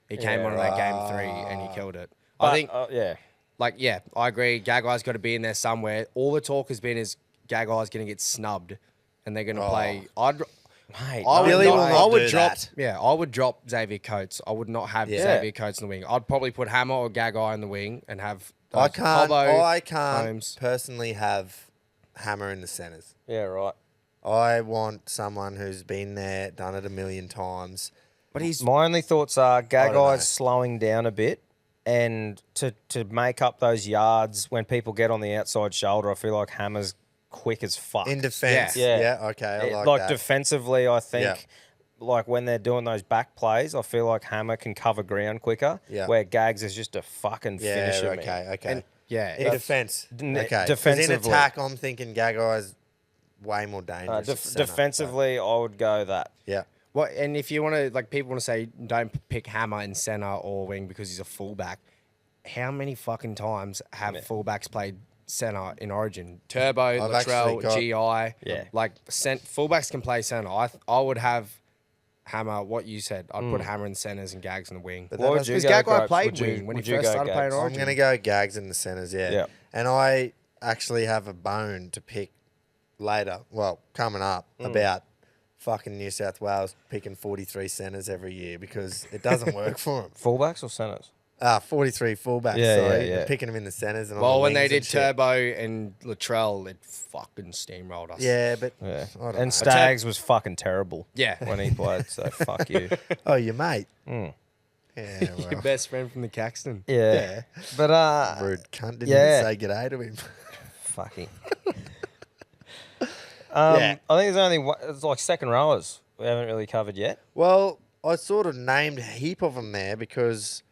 He came on in that game 3 and he killed it. But, I think, yeah. I agree. Gagai's got to be in there somewhere. All the talk has been is Gagai's going to get snubbed and they're going to play. Mate, I would, Billy will not, not I would do drop. that. Yeah, I would drop Xavier Coates. I would not have Xavier Coates in the wing. I'd probably put Hammer or Gagai in the wing and have. I can't Cobbo, Holmes. personally have Hammer in the centres. Yeah, right. I want someone who's been there, done it a million times. But he's My only thoughts are don't know. Gagai's slowing down a bit, and to make up those yards when people get on the outside shoulder, I feel like Hammer's quick as fuck. In defence. Yeah. Yeah, okay. I like that. Defensively, I think, Yeah. like when they're doing those back plays, I feel like Hammer can cover ground quicker. Yeah. Where Gags is just a fucking Yeah, finisher. okay, man. okay. And, yeah, in defence. n- Okay. 'Cause defensively. in attack, I'm thinking Gagai's way more dangerous. at centre, Defensively, I would go that. so, yeah. Well, and if you want to, like, people want to say don't pick Hammer in centre or wing because he's a fullback. How many fucking times have fullbacks played centre in Origin? Turbo, I've Latrell, actually got- GI. Yeah. Like, fullbacks can play centre. I would have Hammer, what you said. I'd put Hammer in centres and Gags in the wing. But What that would you Because go, Gagai Gropes? played Would you- wing when he would you first go started playing Gags? Origin. I'm going to go Gags in the centres, yeah. Yeah. And I actually have a bone to pick later, well, coming up, about fucking New South Wales picking 43 centres every year because it doesn't work for them. Fullbacks or centers? 43 fullbacks, Yeah, sorry. yeah. Picking them in the centres. And on Well, the when they wings did and shit. Turbo and Latrell, it fucking steamrolled us. Yeah, but Yeah. I don't know. And Stags was fucking terrible. Yeah. When he played, so fuck you. Oh, your mate. Mm. Yeah, Your well. best friend from the Caxton. Yeah. But Rude cunt. Didn't yeah. even say g'day to him. fucking. Yeah. I think there's only it's like second rowers we haven't really covered yet. Well, I sort of named a heap of them there because,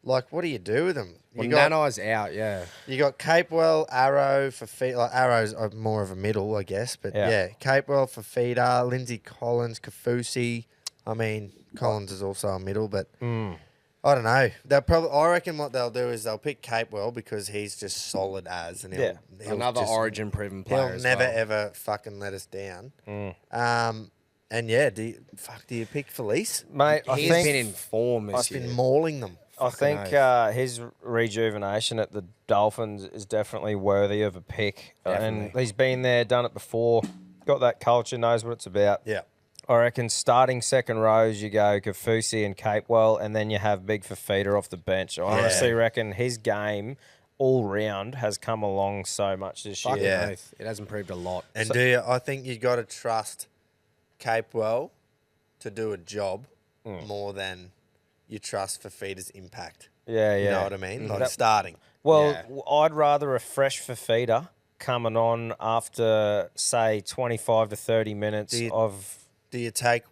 like, what do you do with them? Well, You got, Nanai's out, yeah. you got Capewell, Arrow for feet. Like Arrow's more of a middle, I guess. But Yeah. yeah, Capewell for feeder, Lindsay Collins, Kafusi. I mean, Collins is also a middle, but I don't know. They'll probably. I reckon what they'll do is they'll pick Capewell because he's just solid as, and Yeah. he'll Another just, Origin proven player. He'll as never well. ever fucking let us down. And yeah, do you pick Felice? Mate, He's been in form this I've year. been mauling them. I think his rejuvenation at the Dolphins is definitely worthy of a pick. And Definitely. he's been there, done it before, got that culture, knows what it's about. Yeah. I reckon starting second rows, you go Kafusi and Capewell, and then you have Big Fafita off the bench. I honestly reckon his game all round has come along so much this year. Fucking Yeah. oath. It has improved a lot. And I think you got to trust Capewell to do a job more than you trust Fafita's impact. Yeah, You yeah. know what I mean? Like That- starting. Well, Yeah. I'd rather a fresh Fafita coming on after, say, 25 to 30 minutes Do you- of... Do you take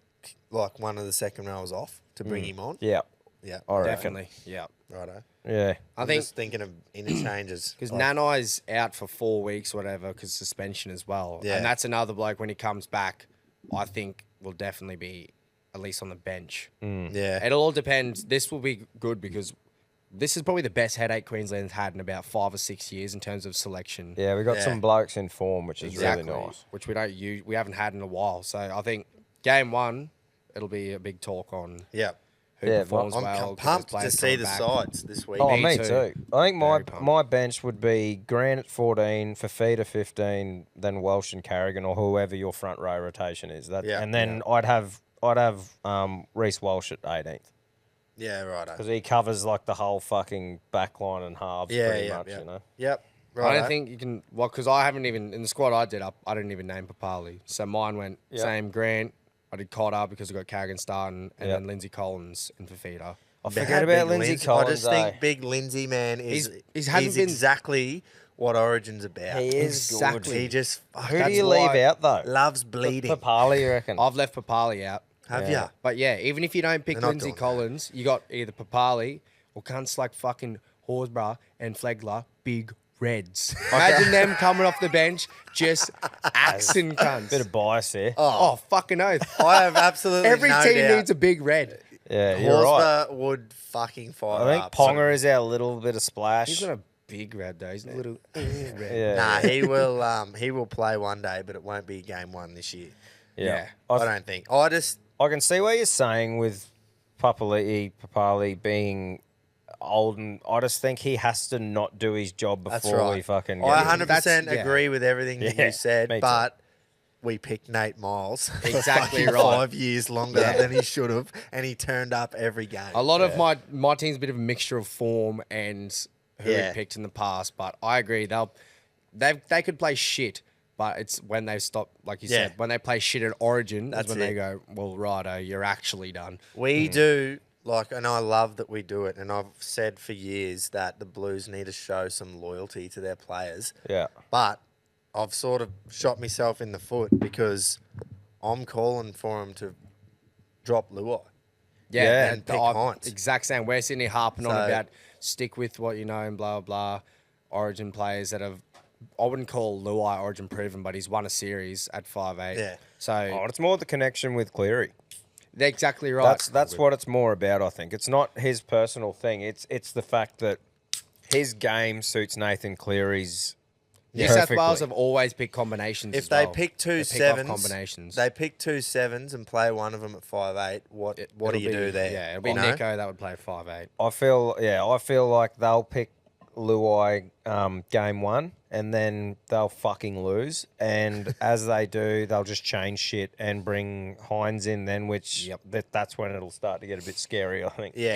like one of the second rows off to bring him on? Yeah. Yeah. All right. Definitely. Yeah. Righto. Yeah. I'm think just thinking of interchanges. because Like, Nanai's out for 4 weeks, or whatever, because suspension as well. Yeah. And that's another bloke when he comes back, I think will definitely be at least on the bench. yeah. It all depends. This will be good because this is probably the best headache Queensland's had in about 5 or 6 years in terms of selection. Yeah, we got Yeah. some blokes in form, which is Exactly, really nice. which we haven't had in a while. So I think game 1, it'll be a big talk on Yeah. who Yeah, performs I'm well. 'cause pumped there's to players see coming the back. sides this week. Oh, Me me too. too. I think Very pumped. my bench would be Grant at 14, Fafita 15, then Welsh and Carrigan or whoever your front row rotation is. That Yeah, and then I'd have Reece Walsh at 18th Yeah, right. because he covers like the whole fucking back line and halves pretty much, you know. Yep. I Right. don't think you can. Well, because I haven't even in the squad I did up. I didn't even name Papali. So mine went Yeah. same Grant. I did Cotter because I got Carrigan starting, and Yeah. then Lindsay Collins and Fafita. I forget about Lindsay Collins. I just think Big Lindsay, man, is He's hadn't been- exactly what Origin's about. He is Exactly. good. He just Who do you leave out though? loves bleeding. Papali, you reckon? I've left Papali out. Have Yeah. ya? But yeah, even if you don't pick They're not Lindsay doing that. Collins, you got either Papali or cunts like fucking Horsburgh and Flegler, big reds. Imagine them coming off the bench, just axing cunts. Bit of bias there. Oh, fucking oath. I have absolutely Every no team doubt. needs a big red. Yeah, you're right. Horsburgh would fucking fire I think up. Ponga is our little bit of splash. He's not a big red though. He's a little red. Yeah, Nah, yeah. he will play one day, but it won't be game 1 this year. Yeah. I don't think. I can see what you're saying with Papali being old, and I just think he has to not do his job That's before right. we fucking I get him. 100% That's- yeah. agree with everything that Yeah, you said, me too. but we picked Nate Miles for Exactly fucking right. 5 years longer than he should have, and he turned up every game. A lot of my team's a bit of a mixture of form and who Yeah. we picked in the past, but I agree they could play shit, but it's when they stop, like you Yeah. said, when they play shit at Origin, That's is when it. they go, well, righto, you're actually done. We do, and I love that we do it, and I've said for years that the Blues need to show some loyalty to their players. Yeah. But I've sort of shot myself in the foot because I'm calling for him to drop Luai. Yeah, and pick Hines. exact same. We're sitting here harping on So- about stick with what you know and blah, blah, Origin players that have, I wouldn't call Luai Origin proven, but he's won a series at 5'8". Yeah. So Oh, it's more the connection with Cleary. they're exactly right. That's what it's more about, I think. It's not his personal thing. It's the fact that his game suits Nathan Cleary's New South perfectly. Wales have always picked combinations. If as they well. pick two They pick off sevens, combinations. they pick 2 sevens and play one of them at 5'8". What do It'll you be- do there? Yeah, it'll be You know? Nico that would play 5'8". I feel like they'll pick Luai game 1 and then they'll fucking lose. And as they do, they'll just change shit and bring Hines in then, which that's when it'll start to get a bit scary, I think. Yeah.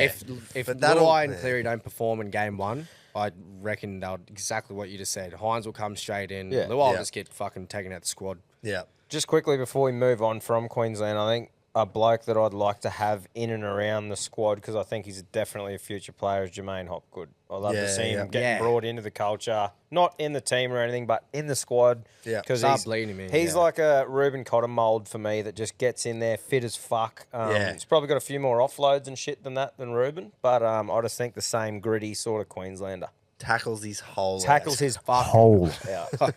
If But that'll- Luai and yeah. Cleary don't perform in game 1, I reckon they'll exactly what you just said. Hines will come straight in. Yeah. Luai will Yeah. just get fucking taken out the squad. Yeah. Just quickly before we move on from Queensland, I think a bloke that I'd like to have in and around the squad because I think he's definitely a future player is Jermaine Hopgood. I love Yeah, to see him yeah. getting Yeah. brought into the culture, not in the team or anything, but in the squad. Yeah. because Start bleeding him in, he's yeah. like a Ruben Cotter mold for me that just gets in there fit as fuck. Yeah. He's probably got a few more offloads and shit than Ruben, but I just think the same gritty sort of Queenslander. Tackles his whole Tackles ass. his hole out.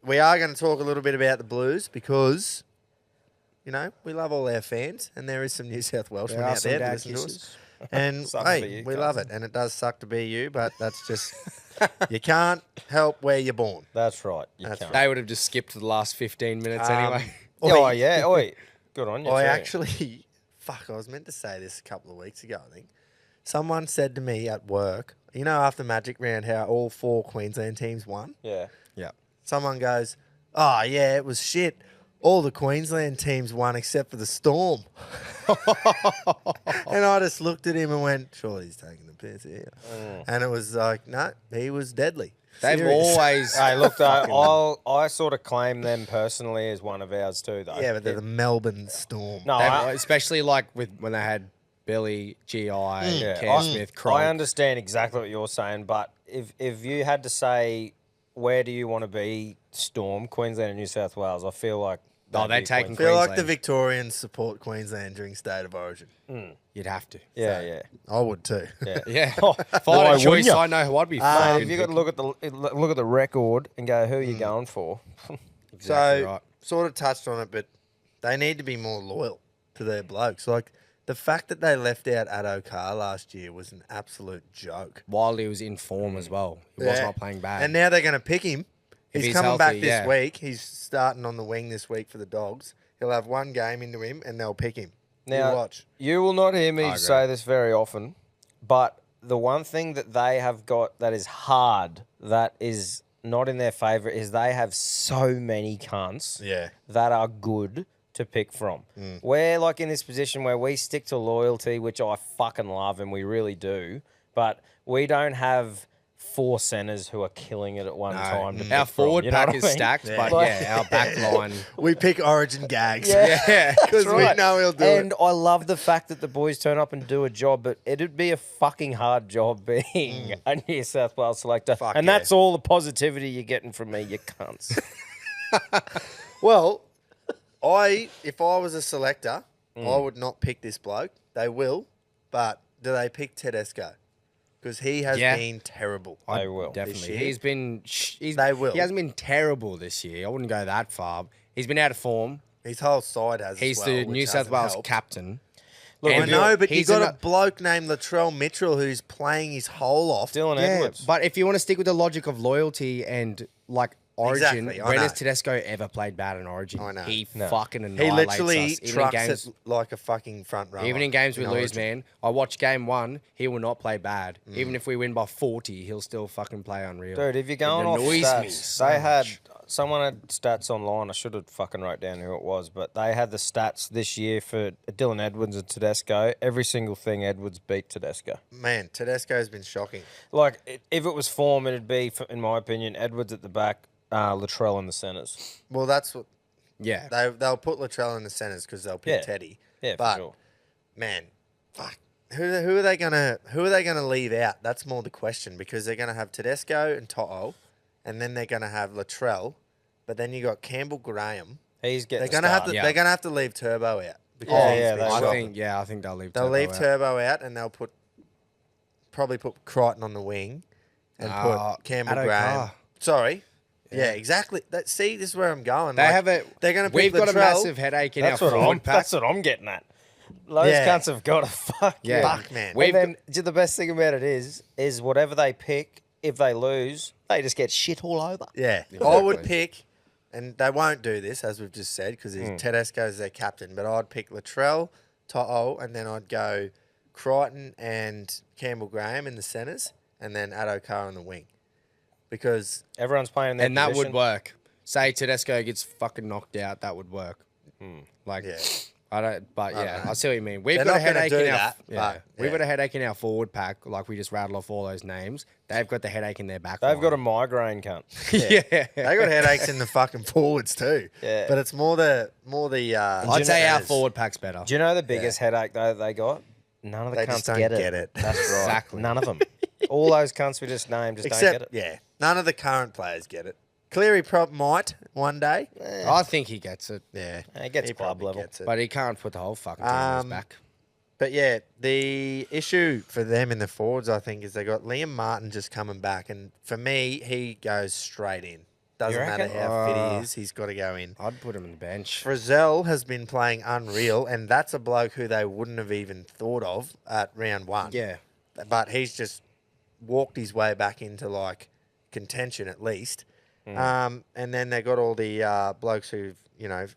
We are going to talk a little bit about the Blues because, you know, we love all our fans and there is some New South Welshmen There are out some there to dad listen to us. kisses. And, Sucks to be hey, you, we cuz. love it. And it does suck to be you, but that's just, you can't help where you're born. That's right. You That's can't. They would have just skipped the last 15 minutes Um, anyway. Oh, yeah. Oi. Good on you. I too. actually, I was meant to say this a couple of weeks ago, I think. Someone said to me at work, you know, after Magic Round, how all 4 Queensland teams won? Yeah. Yeah. Someone goes, oh, yeah, it was shit. All the Queensland teams won except for the Storm. And I just looked at him and went, surely he's taking the piss here. And it was like, no, he was deadly. They've Serious. always. Hey, look, though, I sort of claim them personally as one of ours too, though. Yeah, but they're the Melbourne Storm. No, especially like when they had Billy, GI, yeah, Cam Smith, I Cronk. understand exactly what you're saying, but if you had to say where do you want to be, Storm, Queensland and New South Wales, I feel like they're taking I feel like the Queensland. Victorians support Queensland during State of Origin. You'd have to. Yeah. I would too. Yeah. Oh, If I had why a choice, wouldn't ya? I know who I'd be Mate, fucking if you got to look at the record and go, who are you going for? Exactly So, right. sort of touched on it, but they need to be more loyal to their blokes. Like, the fact that they left out Addo Carr last year was an absolute joke. While he was in form as well. He was not playing bad. And now they're going to pick him. If He's he's coming back healthy, this yeah. week. He's starting on the wing this week for the Dogs. He'll have one game into him, and they'll pick him. Now, you watch. you will not hear I me agree. say this very often, but the one thing that they have got that is hard, that is not in their favour, is they have so many cunts Yeah. that are good to pick from. Mm. We're like in this position where we stick to loyalty, which I fucking love, and we really do, but we don't have 4 centres who are killing it at one time. To Our pick from, forward you know pack what is I mean? stacked, but Like- yeah, our back line. We pick Origin gags. Yeah. Because That's we right. know he'll do and it. I love the fact that the boys turn up and do a job, but it'd be a fucking hard job being a New South Wales selector. Fuck and yeah. that's all the positivity you're getting from me, you cunts. Well, if I was a selector, I would not pick this bloke. They will, but do they pick Tedesco? Because he has Yeah. been terrible. They will. Definitely. year. He's been. They will. He hasn't been terrible this year. I wouldn't go that far. He's been out of form. His whole side has. He's as well, the which New South hasn't Wales helped. captain. Look, I And know, but you he's got in a bloke named Latrell Mitchell who's playing his whole off. Dylan Yeah, Edwards. but if you want to stick with the logic of loyalty and like Origin, Exactly, I when know. has Tedesco ever played bad in Origin? I know. He No. fucking He annihilates literally us. Even in trucks games, it like a fucking front rower. even in games we in lose, Origin. man. I watch game 1. He will not play bad. Even if we win by 40, he'll still fucking play unreal. Dude, if you're going it off annoys stats, me so they had much. someone had stats online. I should have fucking wrote down who it was, but they had the stats this year for Dylan Edwards and Tedesco. Every single thing Edwards beat Tedesco. Man, Tedesco's been shocking. Like if it was form, it'd be, in my opinion, Edwards at the back, Latrell in the centres. Well, that's what Yeah. they'll put Latrell in the centres because they'll pick Yeah. Teddy. Yeah, but for sure. man, fuck. Who are they gonna leave out? That's more the question because they're gonna have Tedesco and To'o, and then they're gonna have Latrell, but then you got Campbell Graham. He's getting. They're gonna have to. yeah. They're gonna have to leave Turbo out because Oh, he's yeah, been they I will. shocking. think they'll leave. They'll Turbo leave out. Turbo out and they'll probably put Crichton on the wing and put Campbell Addo Graham. Carr. Sorry. Yeah, exactly. See, this is where I'm going. They Like, have a. They're going to We've pick got a Latrell. massive headache in That's our what forward I'm. pack. That's what I'm getting at. Those Yeah. cunts have got to fuck. Yeah. Yeah. Fuck, man. We've And then the best thing about it is whatever they pick, if they lose, they just get shit all over. Yeah. I would pick, and they won't do this, as we've just said, because Tedesco's their captain, but I'd pick Latrell, To'o, and then I'd go Crichton and Campbell Graham in the centres, and then Addo Carr on the wing. Because, Everyone's playing in their and that position. would work. Say Tedesco gets fucking knocked out, that would work. Like, yeah. I don't. But yeah, know. I see what you mean. We've They're got a not gonna headache do in our. that, Yeah, but, we've yeah. got a headache in our forward pack. Like we just rattled off all those names. They've got the headache in their back. They've got a line. migraine, cunt. yeah. They got headaches in the fucking forwards too. Yeah. But it's more the I'd say our centres. forward pack's better. Do you know the biggest headache though they got? None of the They cunts just don't get it. get it. That's right. Exactly. None of them. All those cunts we just named just don't get Except, it. yeah, none of the current players get it. Cleary might one day. I think he gets it, Yeah, He gets club probably level. gets it. but he can't put the whole fucking team on his back. But yeah, the issue for them in the forwards, I think, is they got Liam Martin just coming back, and for me, he goes straight in. Doesn't matter reckon? how fit he is, he's got to go in. I'd put him on the bench. Frizzell has been playing unreal, and that's a bloke who they wouldn't have even thought of at round one. Yeah. But he's just walked his way back into like contention at least. And then they got all the blokes who've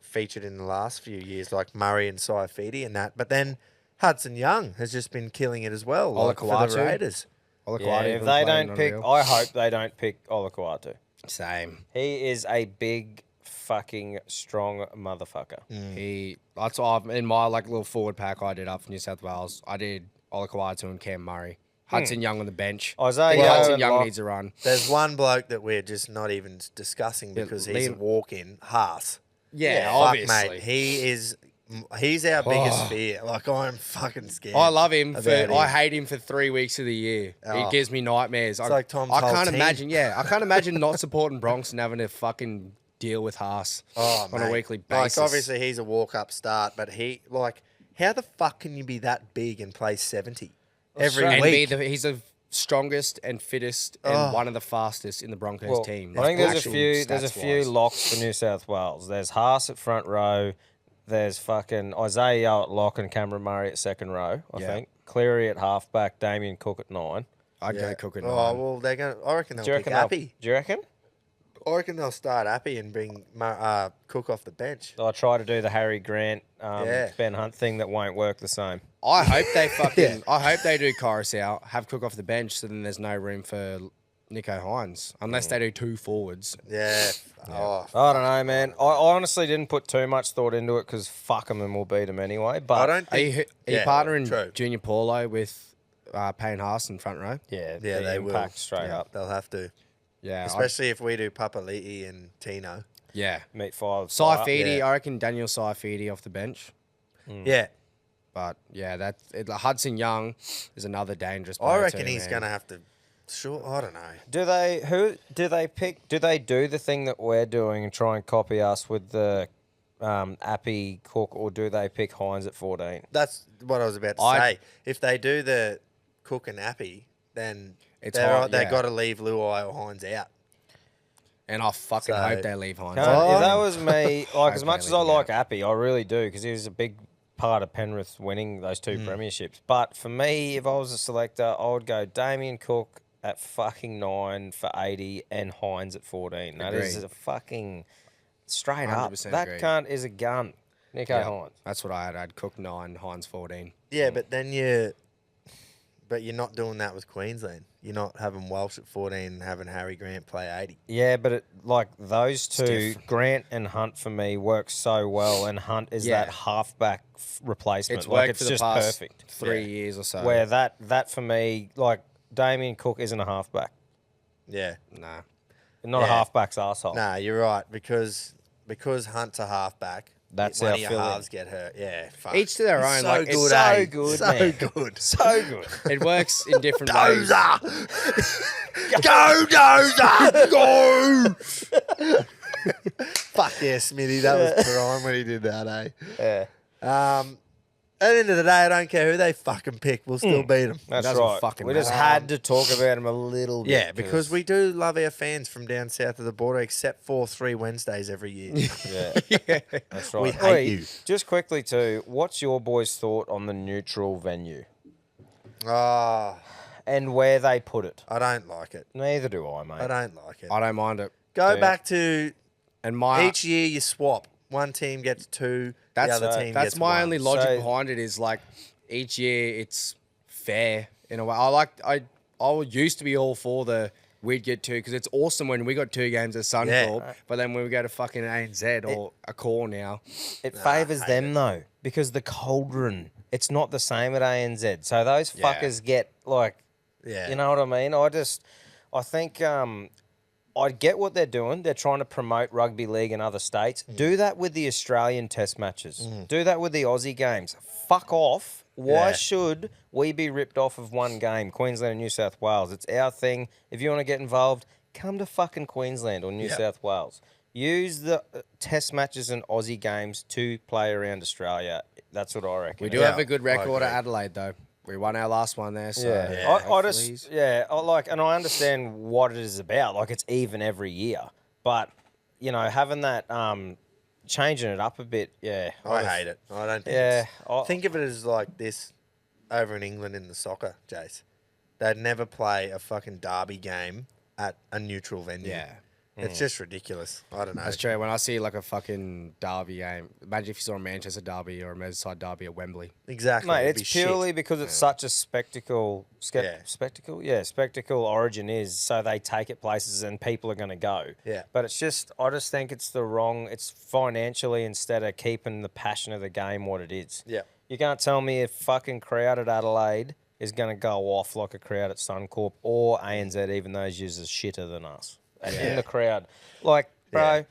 featured in the last few years, like Murray and Saifidi and that. But then Hudson Young has just been killing it as well, like for the Olakau'atu. Raiders. Yeah, if they don't pick, I hope they don't pick Olakau'atu. Same. He is a big fucking strong motherfucker. That's why in my like little forward pack I did up for New South Wales. I did Olakau'atu and Cam Murray. Hudson Young on the bench. Isaiah Well, Hudson and Young Locke- needs a run. There's one bloke that we're just not even discussing because he's a Liam- walk-in, Haas. Yeah, Fuck, obviously. mate. He's our biggest fear. Like, I'm fucking scared. I love him. about I hate him for 3 weeks of the year. Oh. It gives me nightmares. It's like Tom's I whole can't team. imagine. Yeah, I can't imagine not supporting Bronx and having a fucking deal with Haas Oh, on a mate. weekly basis. Like, obviously, he's a walk-up start, but how the fuck can you be that big and play 70 every and week? he's the strongest and fittest and one of the fastest in the Broncos team. I think there's a Actual few stats-wise. locks for New South Wales. There's Haas at front row. There's fucking Isaiah Yeo at lock and Cameron Murray at second row, I think. Cleary at halfback, Damien Cook at 9. I'd go Cook at 9. Oh, well, I reckon they'll pick Appy. Do you reckon? I reckon they'll start Appy and bring Cook off the bench. I try to do the Harry Grant, Ben Hunt thing that won't work the same. I hope they I hope they do Coruscant, have Cook off the bench, so then there's no room for Nico Hines, unless they do 2 forwards. Yeah. Oh, I don't know, man. I honestly didn't put too much thought into it because fuck them and we'll beat them anyway. But I don't Are you, think... are you partnering true. Junior Paulo with Payne Haas in front row? yeah, Yeah, the they will. impact straight up. They'll have to. Yeah. Especially if we do Papali'i and Tino. Yeah. Meet 5. Saifidi, Yeah. I reckon Daniel Saifidi off the bench. Yeah. But yeah, Hudson Young is another dangerous player. I reckon too, he's man. going to have to... Sure, I don't know. Do they pick? Do they do the thing that we're doing and try and copy us with the Appy Cook, or do they pick Hines at 14? That's what I was about to say. If they do the Cook and Appy, then It's they've hard, got to leave Luai or Hines out. And I fucking So- hope they leave Hines. If that was me, like as much as I leave him like Appy, I really do because he was a big part of Penrith winning those 2 premierships. But for me, if I was a selector, I would go Damien Cook at fucking 9 for 80 and Hines at 14. That is Agreed. a fucking straight up. 100% That agreed. cunt is a gun. Nico Yeah, Hines. that's what I had. I'd Cook 9, Hines 14. Yeah, but then you're not doing that with Queensland. You're not having Welsh at 14 and having Harry Grant play 80. Yeah, but those two, Grant and Hunt for me work so well, and Hunt is Yeah. that halfback replacement. It's worked it's for the just past perfect. 3 years or so. Where that for me, like Damien Cook isn't a halfback, Yeah. Nah. not a Yeah. halfback's arsehole. Nah, you're right, because Hunt's a halfback. That's one our of your fill-in. halves get hurt. Yeah, fuck. Each to their He's own. So Like, it's good, so eh? good, so man. good. So good. It works in different ways. Dozer! Go, Dozer! Go! Fuck yeah, Smithy. That was prime when he did that, eh? Yeah. At the end of the day, I don't care who they fucking pick. We'll still beat them. That's doesn't right. fucking We just matter. had to talk about him a little bit. Yeah, because we do love our fans from down south of the border, except for 3 Wednesdays every year. Yeah, that's right. We hate Oi, you. Just quickly too, what's your boys' thought on the neutral venue Oh, and where they put it? I don't like it. Neither do I, mate. I don't like it. I don't mind it. Go Yeah. back to And my each year you swap. One team gets 2, That's the other team that's gets my 1. only logic So- behind it is like each year it's fair in a way. I used to be all for the we'd get 2 because it's awesome when we got 2 games at Suncorp, but then when we go to fucking ANZ or a call now, It favours them though, because the cauldron, it's not the same at ANZ. So those fuckers get like, Yeah. you know what I mean? I think I get what they're doing. They're trying to promote rugby league in other states. Do that with the Australian test matches. Do that with the Aussie games. Fuck off. Why Yeah. should we be ripped off of one game, Queensland and New South Wales? It's our thing. If you want to get involved, come to fucking Queensland or New South Wales. Use the test matches and Aussie games to play around Australia. That's what I reckon. we do Yeah, have a good I record at agree. Adelaide though. We won our last one there, so Yeah, I hopefully- just and I understand what it is about. Like it's even every year, but you know, having that changing it up a bit, I hate it. I don't think Yeah, think of it as like this over in England in the soccer, Jace. They'd never play a fucking derby game at a neutral venue. Yeah. It's just ridiculous. I don't know. That's true. When I see like a fucking derby game, imagine if you saw a Manchester derby or a Merseyside derby at Wembley. Exactly. mate, It'd it's be purely shit. because it's such a spectacle. Yeah. Spectacle origin is so they take it places and people are going to go. Yeah. But it's just, I just think it's the wrong. It's financially instead of keeping the passion of the game what it is. Yeah. You can't tell me if fucking crowd at Adelaide is going to go off like a crowd at Suncorp or ANZ, even those users shitter than us. And in the crowd. Like, bro, Yeah.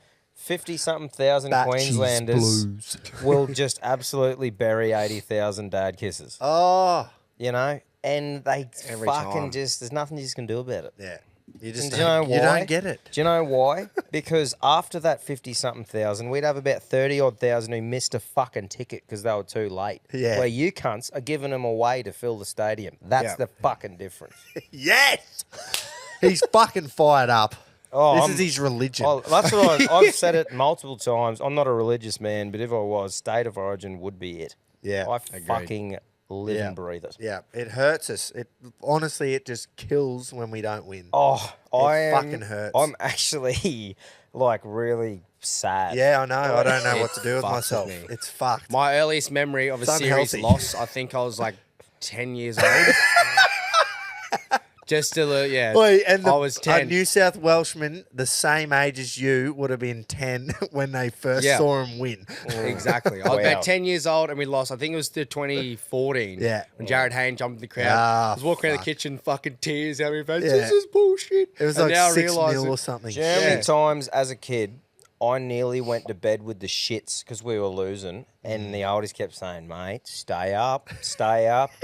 50-something thousand Bat Queenslanders cheese blues. will just absolutely bury 80,000 dad kisses. Oh, You know? And they Every fucking time. just, there's nothing you just can do about it. yeah. You just And do you know don't, you why? don't get it. Do you know why? Because after that 50-something thousand, we'd have about 30-odd thousand who missed a fucking ticket because they were too late. Yeah. Where you cunts are giving them away to fill the stadium. That's Yeah. the fucking difference. Yes! He's fucking fired up. Oh, This I'm- is his religion. Oh, that's what I've said it multiple times. I'm not a religious man, but if I was, State of Origin would be it. Yeah. I fucking live Yeah. and breathe it. Yeah, it hurts us. It honestly, it just kills when we don't win. Oh, fucking hurts. I'm actually like really sad. Yeah, I know. I don't know It what to do with fucks myself. with me. It's fucked. My earliest memory of a It's series unhealthy. loss, I think I was like 10 years old. Just to, yeah. Wait, and I was a 10. New South Welshman, the same age as you, would have been 10 when they first Yeah. saw him win. Exactly. I was Wow. about 10 years old and we lost. I think it was the 2014. Yeah. When Jared Hayne jumped in the crowd. Ah, I was walking around fuck. the kitchen, fucking tears out of my face. Yeah. This is bullshit. It was And like now I 6 realise mil it- or something. Do you know how many Yeah. times as a kid I nearly went to bed with the shits because we were losing, and the oldies kept saying, "Mate, stay up,"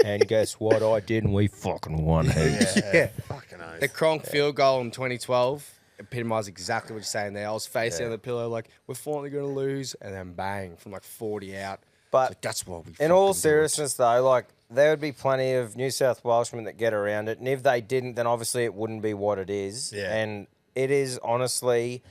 and guess what? I did, and we fucking won heaps. Yeah. Fucking oath. The Kronk field goal in 2012 epitomised exactly what you're saying there. I was facing on the pillow like, we're finally going to lose, and then bang, from like 40 out. But Like, that's what we in all fucking do. seriousness, though, like there would be plenty of New South Welshmen that get around it, and if they didn't, then obviously it wouldn't be what it is. Yeah. And it is honestly,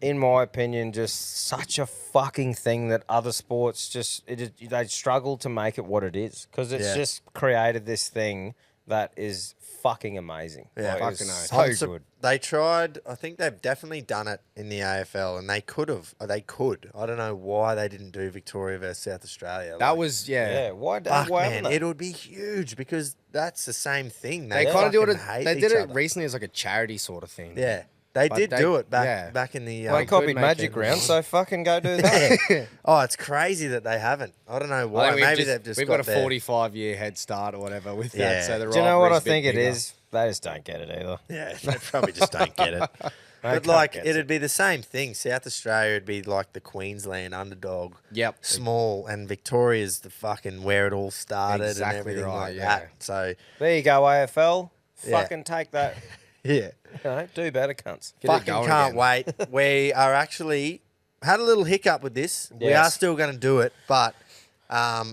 in my opinion, just such a fucking thing that other sports they struggle to make it what it is because it's Yeah. just created this thing that is fucking amazing. Yeah. Like, it's Fucking oath. so I'm good. They tried. I think they've definitely done it in the AFL, and they could have. They could. I don't know why they didn't do Victoria versus South Australia. That Like, was, Yeah, why fuck, why man. haven't they? It would be huge because that's the same thing. They They kind of do fucking it. hate They each did it other. recently as like a charity sort of thing. Yeah, they But did they- do it yeah. back in the. Well, they copied make Magic it- Round, so fucking go do that. Oh, it's crazy that they haven't. I don't know I why. think Maybe they've just we've got a there. 45-year head start or whatever with Yeah. that. So the Do you know what I rivalry's a bit think it bigger. is? They just don't get it either. Yeah, they probably just don't get it. But can't like, get it'd be the same thing. South Australia would be like the Queensland underdog. Yep. Small, and Victoria's the fucking where it all started Exactly and everything right, like yeah. that. So There you go, AFL. Yeah. Fucking take that. yeah, You know, do better, cunts. Get it fucking going can't again. wait. We are actually had a little hiccup with this. We are Yes. still going to do it, but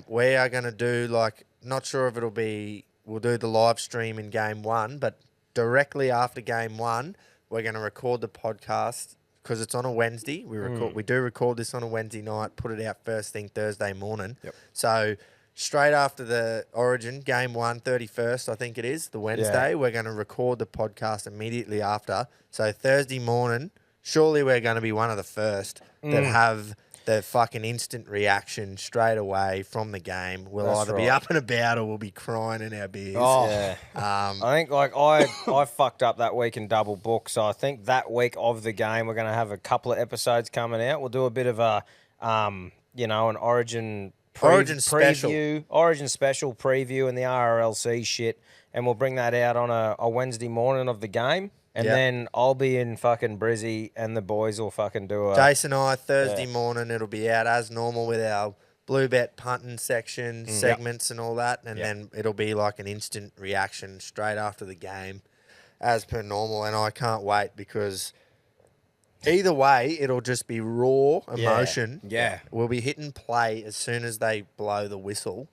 we are going to do like not sure if it'll be. We'll do the live stream in game one, but directly after game one, we're going to record the podcast because it's on a Wednesday. We do record this on a Wednesday night, put it out first thing Thursday morning. Yep. So straight after the Origin game 1, 31st, I think it is, the Wednesday, we're going to record the podcast immediately after. So Thursday morning, surely we're going to be one of the first that have the fucking instant reaction straight away from the game. We'll That's either be right. up and about or we'll be crying in our beers. Oh, Yeah. Um, I think like I fucked up that week in double book, so I think that week of the game we're gonna have a couple of episodes coming out. We'll do a bit of a an Origin Origin special. preview, Origin special preview, and the RLC shit, and we'll bring that out on a Wednesday morning of the game, and Yep. then I'll be in fucking Brizzy, and the boys will fucking do a Jason and I, Thursday morning, it'll be out as normal with our Blue Bet punting section, segments and all that. And then it'll be like an instant reaction straight after the game as per normal. And I can't wait because either way, it'll just be raw emotion. Yeah. We'll be hitting play as soon as they blow the whistle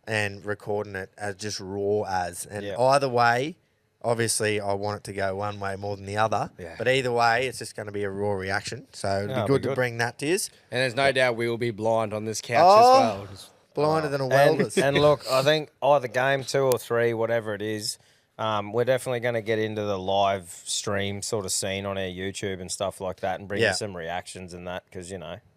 and recording it as just raw as. And Yeah. either way, obviously, I want it to go one way more than the other. Yeah. But either way, it's just going to be a raw reaction. So it'll Yeah, be good it'll be to good. bring that to you. and there's no doubt we will be blind on this couch Oh. as well. Blinder than a And, welder's. and look, I think either game 2 or 3, whatever it is, we're definitely going to get into the live stream sort of scene on our YouTube and stuff like that, and bring Yeah. you some reactions and that, because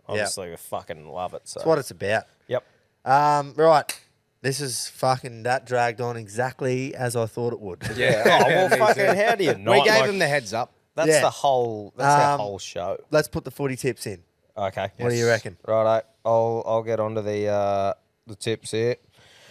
obviously we fucking love it. So That's what it's about. yep. Right. This is fucking that dragged on exactly as I thought it would. Yeah. Oh well, Me fucking too. how do you not? We gave like, them the heads up. that's Yeah. the whole. That's our Um, whole show. Let's put the footy tips in. Okay. What do you reckon? Right, I'll get onto the tips here.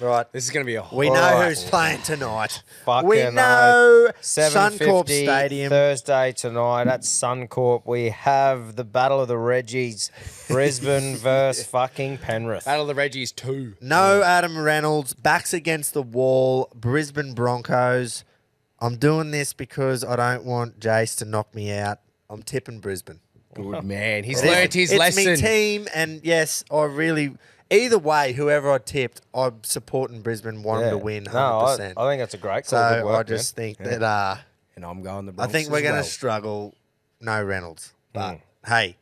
Right. This is going to be a We All know right. who's playing tonight. Fucking we know Suncorp 7:50 Stadium. Thursday tonight at Suncorp. We have the Battle of the Reggies, Brisbane versus fucking Penrith. Battle of the Reggies 2. No Adam Reynolds. Backs against the wall. Brisbane Broncos. I'm doing this because I don't want Jace to knock me out. I'm tipping Brisbane. Good man. He's It is- learned his it's lesson. me team, and yes, I really. Either way, whoever I tipped, I'm supporting Brisbane. Want them to win 100%. No, I think that's a great call. Good so work, I just think that And I'm going the I Bronx think we're as going to well. struggle. No Reynolds, but hey,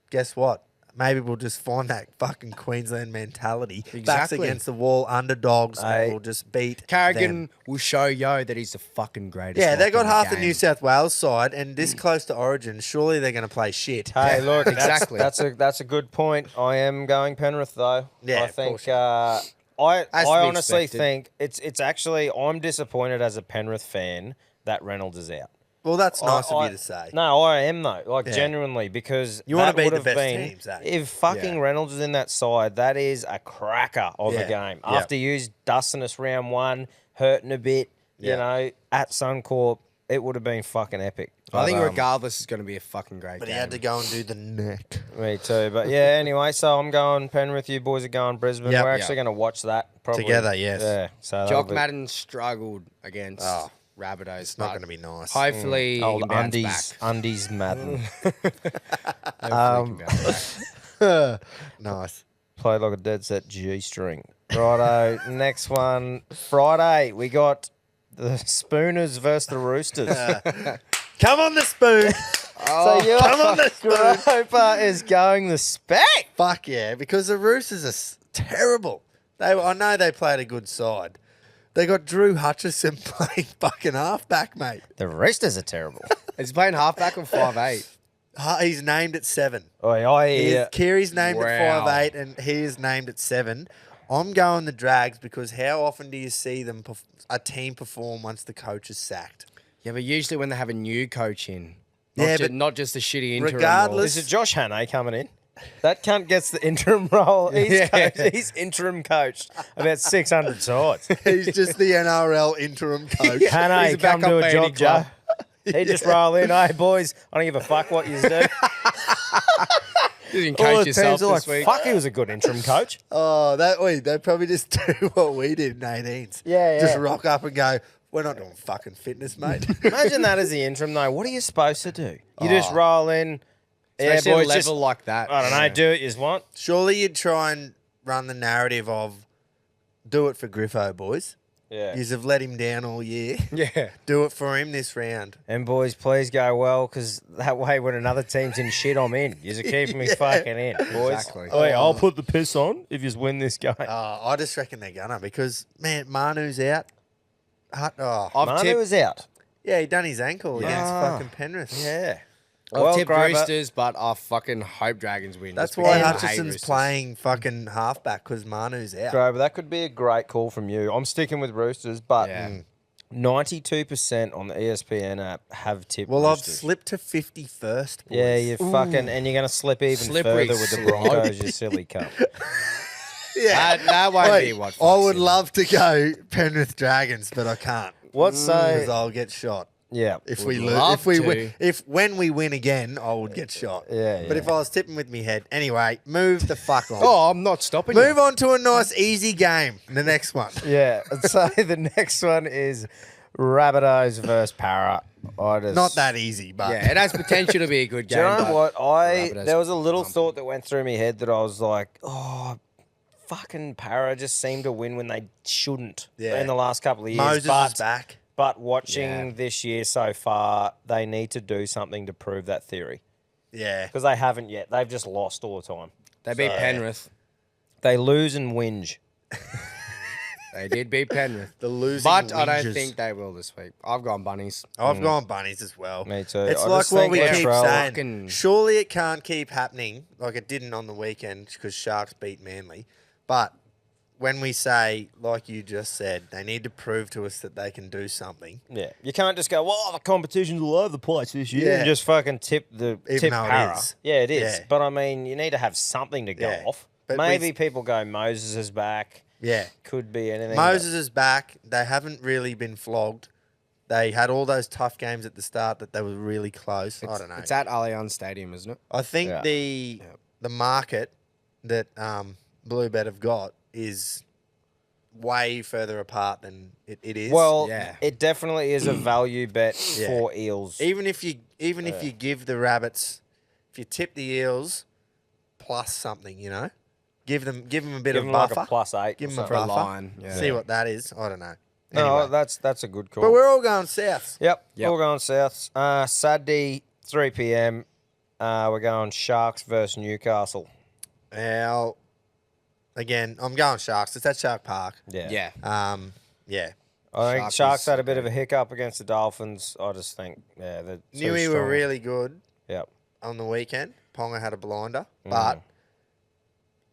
guess what? Maybe we'll just find that fucking Queensland mentality. Backs Exactly. against the wall, underdogs, and we'll just beat Carrigan them. will show Yo that he's the fucking greatest. Yeah, they lock got in half the game. New South Wales side, and this close to Origin, surely they're going to play shit. Hey, look, Exactly. That's a good point. I am going Penrith though. Yeah, I of think. course. I As to be honestly expected. think it's actually I'm disappointed as a Penrith fan that Reynolds is out. Well, that's nice of I- you to say. No, I am though. Like Yeah. genuinely, because You wanna that beat would the have best been teams, eh? if fucking Yeah. Reynolds is in that side. That is a cracker of a Yeah. game. Yeah. After you dusting us round one, hurting a bit, Yeah. you know, at Suncorp, it would have been fucking epic. I think But, regardless, it's going to be a fucking great But game. he had to go and do the neck. Me too. But yeah, anyway, so I'm going Penrith. You boys are going Brisbane. Yep. We're actually going to watch that probably Together, yes. Yeah. So that'll Jock be- Madden struggled against Rabbitohs. It's not going to be nice. Hopefully, he old can bounce undies Madden. back. Hopefully he can bounce back. Nice. Played like a dead set G string. Righto. Next one, Friday. We got the Spooners versus the Roosters. Come on the spoon. So your come on the spoon. Groper is going the spec. Fuck yeah, because the Roosters are terrible. I know they played a good side. They got Drew Hutchison playing fucking halfback, mate. The Roosters are terrible. He's playing halfback on 5'8". He's named at 7. I Kiri's named Wow. at 5'8", and he is named at 7. I'm going the Drags because how often do you see them a team perform once the coach is sacked? Yeah, but usually when they have a new coach in, Yeah, but not just a shitty interim. regardless- Is it Josh Hannay coming in? That cunt gets the interim role. He's interim coached about 600 sides. He's just the NRL interim coach. Hannay, He's a come backup do a for any job, Joe. club. He just roll in. Hey, boys, I don't give a fuck what you do. You didn't All coach the yourself teams are like, this week. fuck, he was a good interim coach. Oh, they probably just do what we did in 18s. Yeah, Just yeah. rock up and go, we're not doing fucking fitness, mate. Imagine that as the interim, though. What are you supposed to do? You just roll in. Especially boys, at a level just- like that. I don't know, do it you want. Surely you'd try and run the narrative of do it for Griffo, boys. Yeah. Yous have let him down all year. Yeah. Do it for him this round. And boys, please go well, because that way when another team's in shit, I'm in. You're keeping me fucking in, boys. Exactly. Hey, I'll put the piss on if you win this game. I just reckon they're gonna because man, Manu's out. I've Manu tipped, is out. Yeah, he done his ankle against fucking Penrith. Yeah. I've tipped Grover, Roosters, but I fucking hope Dragons win. That's just why because I hate Hutchison's Roosters. playing fucking halfback because Manu's out. Grover, that could be a great call from you. I'm sticking with Roosters, but Yeah. 92% on the ESPN app have tipped Well, I've Roosters. slipped to 51st. Boys. Yeah, you fucking, and you're going to slip even Slippery further with the slope. Broncos, you silly cunt. yeah. That won't Wait, be what I fucks would him. love to go Penrith Dragons, but I can't What's because say? I'll get shot. Yeah. If Would we lose, love if we to. win, when we win again, I would get shot. Yeah, But yeah. if I was tipping with me head, anyway, move the fuck on. Oh, I'm not stopping Move you. on to a nice easy game. The next one. Yeah. So the next one is Rabbitohs versus Para. Not that easy, but Yeah, it has potential to be a good Do game. you know but what? Rabbitohs There was a little pumping. thought that went through my head that I was like, oh, fucking Para just seem to win when they shouldn't Yeah. in the last couple of years. Moses but, is back. But watching Yeah. this year so far, they need to do something to prove that theory Yeah. because they haven't yet. They've just lost all the time. They beat Penrith. They lose and whinge. They did beat Penrith. The losing But I don't whingers. think they will this week. I've gone Bunnies. I've gone bunnies as well. Me too. It's I like just what think we they're keep troll- saying. Fucking- Surely it can't keep happening like it didn't on the weekend because Sharks beat Manly. But when we say, like you just said, they need to prove to us that they can do something. Yeah, you can't just go, well, the competition's all over the place this year, Yeah. and just fucking tip Even tip though it Para. is. Yeah, it is. Yeah. But I mean, you need to have something to go Yeah. off. But Maybe we- people go, Moses is back. Yeah. Could be anything. Moses is back. They haven't really been flogged. They had all those tough games at the start that they were really close. I don't know. It's at Allianz Stadium, isn't it? I think Yeah. the market that Bluebet have got is way further apart than it is. Well, Yeah. it definitely is a value bet for Eels. even if you give the Rabbits, if you tip the Eels plus something, give them a bit Give of them like buffer. a +8 Give or them a something. For a buffer. line, yeah. See what that is. I don't know. No, Anyway. that's a good call. But we're all going south. Yep, Yep. all going south. Saturday, 3 p.m. We're going Sharks versus Newcastle. Now, again, I'm going Sharks. It's at Shark Park. Yeah. Yeah. Yeah. I think Sharks Sharks is had a bit of a okay. hiccup against the Dolphins. I just think, they're too Newey were strong. really good Yep. on the weekend. Ponga had a blinder. Mm. But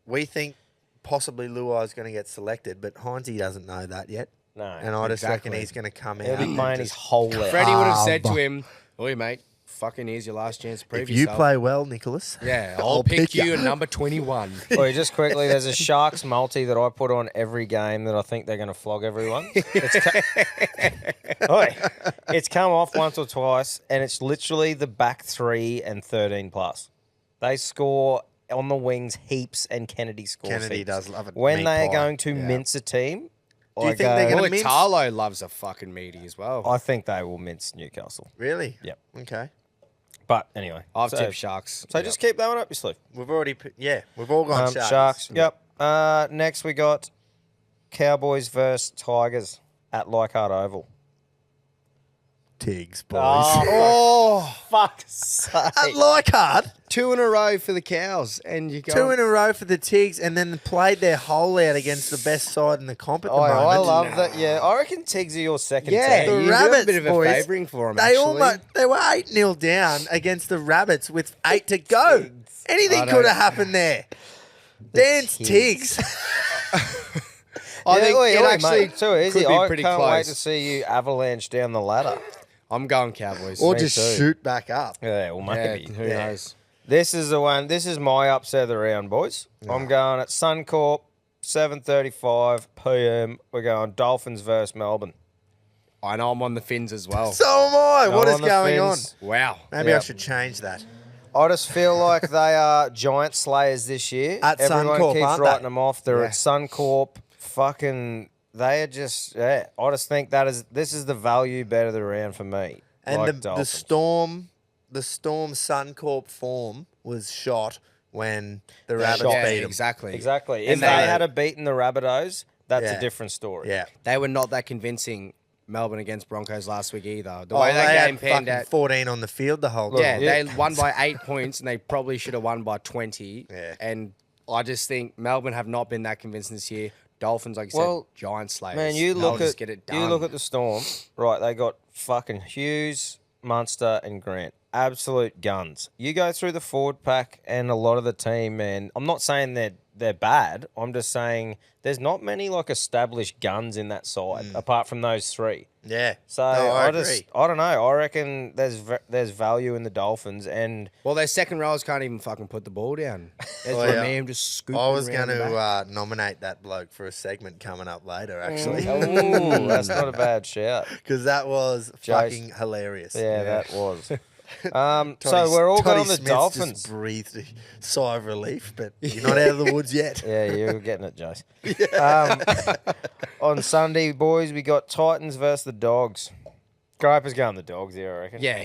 we think possibly Luai's going to get selected, but Heinze doesn't know that yet. No. And I just reckon exactly. he's going to come He'll out. be and playing his just- whole out. Freddie would have said to him, "Oi, mate, fucking here's your last chance to prove If you yourself." play well, Nicholas. Yeah, I'll I'll pick pick ya. you at number 21. Oi, just quickly, there's a Sharks multi that I put on every game that I think they're going to flog everyone. It's come off once or twice, and it's literally the back 3 and 13 plus. They score on the wings heaps, and Kennedy scores Kennedy heaps. does love it. When Meat they are pie. going to Yeah. mince a team, Do you think they're gonna Well, mince? Tarlo loves a fucking meaty as well. I think they will mince Newcastle. Really? Yep. Okay. But anyway, I've so, tipped Sharks. So just keep that one up your sleeve. We've already, we've all gone Sharks. Sharks. Yep. Next we got Cowboys versus Tigers at Leichhardt Oval. Tigs, boys. Oh, fuck's sake. At Leichhardt, 2 in a row for the Cows, and you go 2 in a row for the Tigs, and then played their hole out against the best side in the comp at the moment. I love that. Yeah, I reckon Tigs are your second Yeah, team. The you do a Rabbits, bit of a boys, favouring for 'em, They actually. they were 8-0 down against the Rabbits with 8 to go. Anything I could don't- have happened there. Dance Tigs. Tigs. I think oi, it oi, actually mate, too easy. could be I pretty can't wait close. to see you avalanche down the ladder. I'm going Cowboys. or Me just too. shoot back up. Yeah, well, yeah, maybe. who knows? This is the one. This is my upset of the round, boys. I'm going at Suncorp, 7:35 p.m. We're going Dolphins versus Melbourne. I know I'm on the Finns as well. So am I. What I'm is on the going Finns. Wow. on? Maybe I Yep. should change that. I just feel like they are giant slayers this year. At Everyone Suncorp, keeps aren't writing they? them off. They're Yeah. at Suncorp. Fucking, they are just. Yeah, I just think this is the value bet of the round for me. And like the Dolphins. Storm Suncorp form was shot when the Rabbits shot. beat them. exactly. Exactly. And If they had beaten the Rabbitohs, that's Yeah. a different story. Yeah. They were not that convincing, Melbourne against Broncos last week either. The Oh, way they that game had panned fucking out. 14 on the field the whole Yeah, time. they won by 8 points, and they probably should have won by 20. Yeah. And I just think Melbourne have not been that convincing this year. Dolphins, like you Well, said, giant slayers. Man, you They'll look just at get it done. you look at the Storm. Right, they got fucking Hughes, Munster, and Grant. Absolute guns. You go through the forward pack and a lot of the team, man. I'm not saying they're bad. I'm just saying there's not many like established guns in that side apart from those 3. Yeah. So No, I agree. I don't know. I reckon there's value in the Dolphins, and Well, their second rowers can't even fucking put the ball down. There's Oh, yeah. Ram just scooping I was around going the back. to nominate that bloke for a segment coming up later, actually, ooh, that's not a bad shout. because that was Jace. fucking hilarious. Yeah, that was. So Toddy- we're all Toddy going the Smith's Dolphins. Just breathed a sigh of relief, but you're not out of the woods yet. Yeah, you're getting it, Jace. On Sunday, boys, we got Titans versus the Dogs. Griper's going the Dogs here, I reckon. Yeah,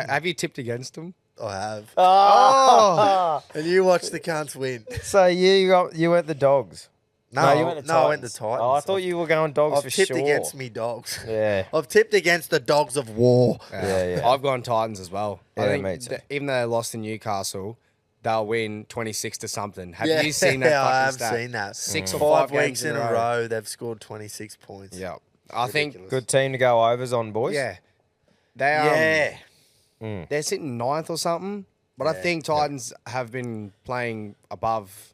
have you tipped against him? I have. Oh! And you watch the cunts win. So you went the Dogs. No, you went the I went the Titans. Titans. Oh, I thought you were going Dogs I've for tipped sure. against me dogs. Yeah. I've tipped against the dogs of war. Yeah. I've gone Titans as well. Yeah, I think me too. even though they lost in Newcastle, they'll win 26 to something. Have Yeah, you seen that? I fucking have stat? seen that. 6 or 5 5 weeks games in a row, they've scored 26 points. Yeah, I think. Ridiculous. Good team to go overs on, boys. Yeah, they Yeah. they're sitting 9th or something. But I Yeah. think Titans have been playing above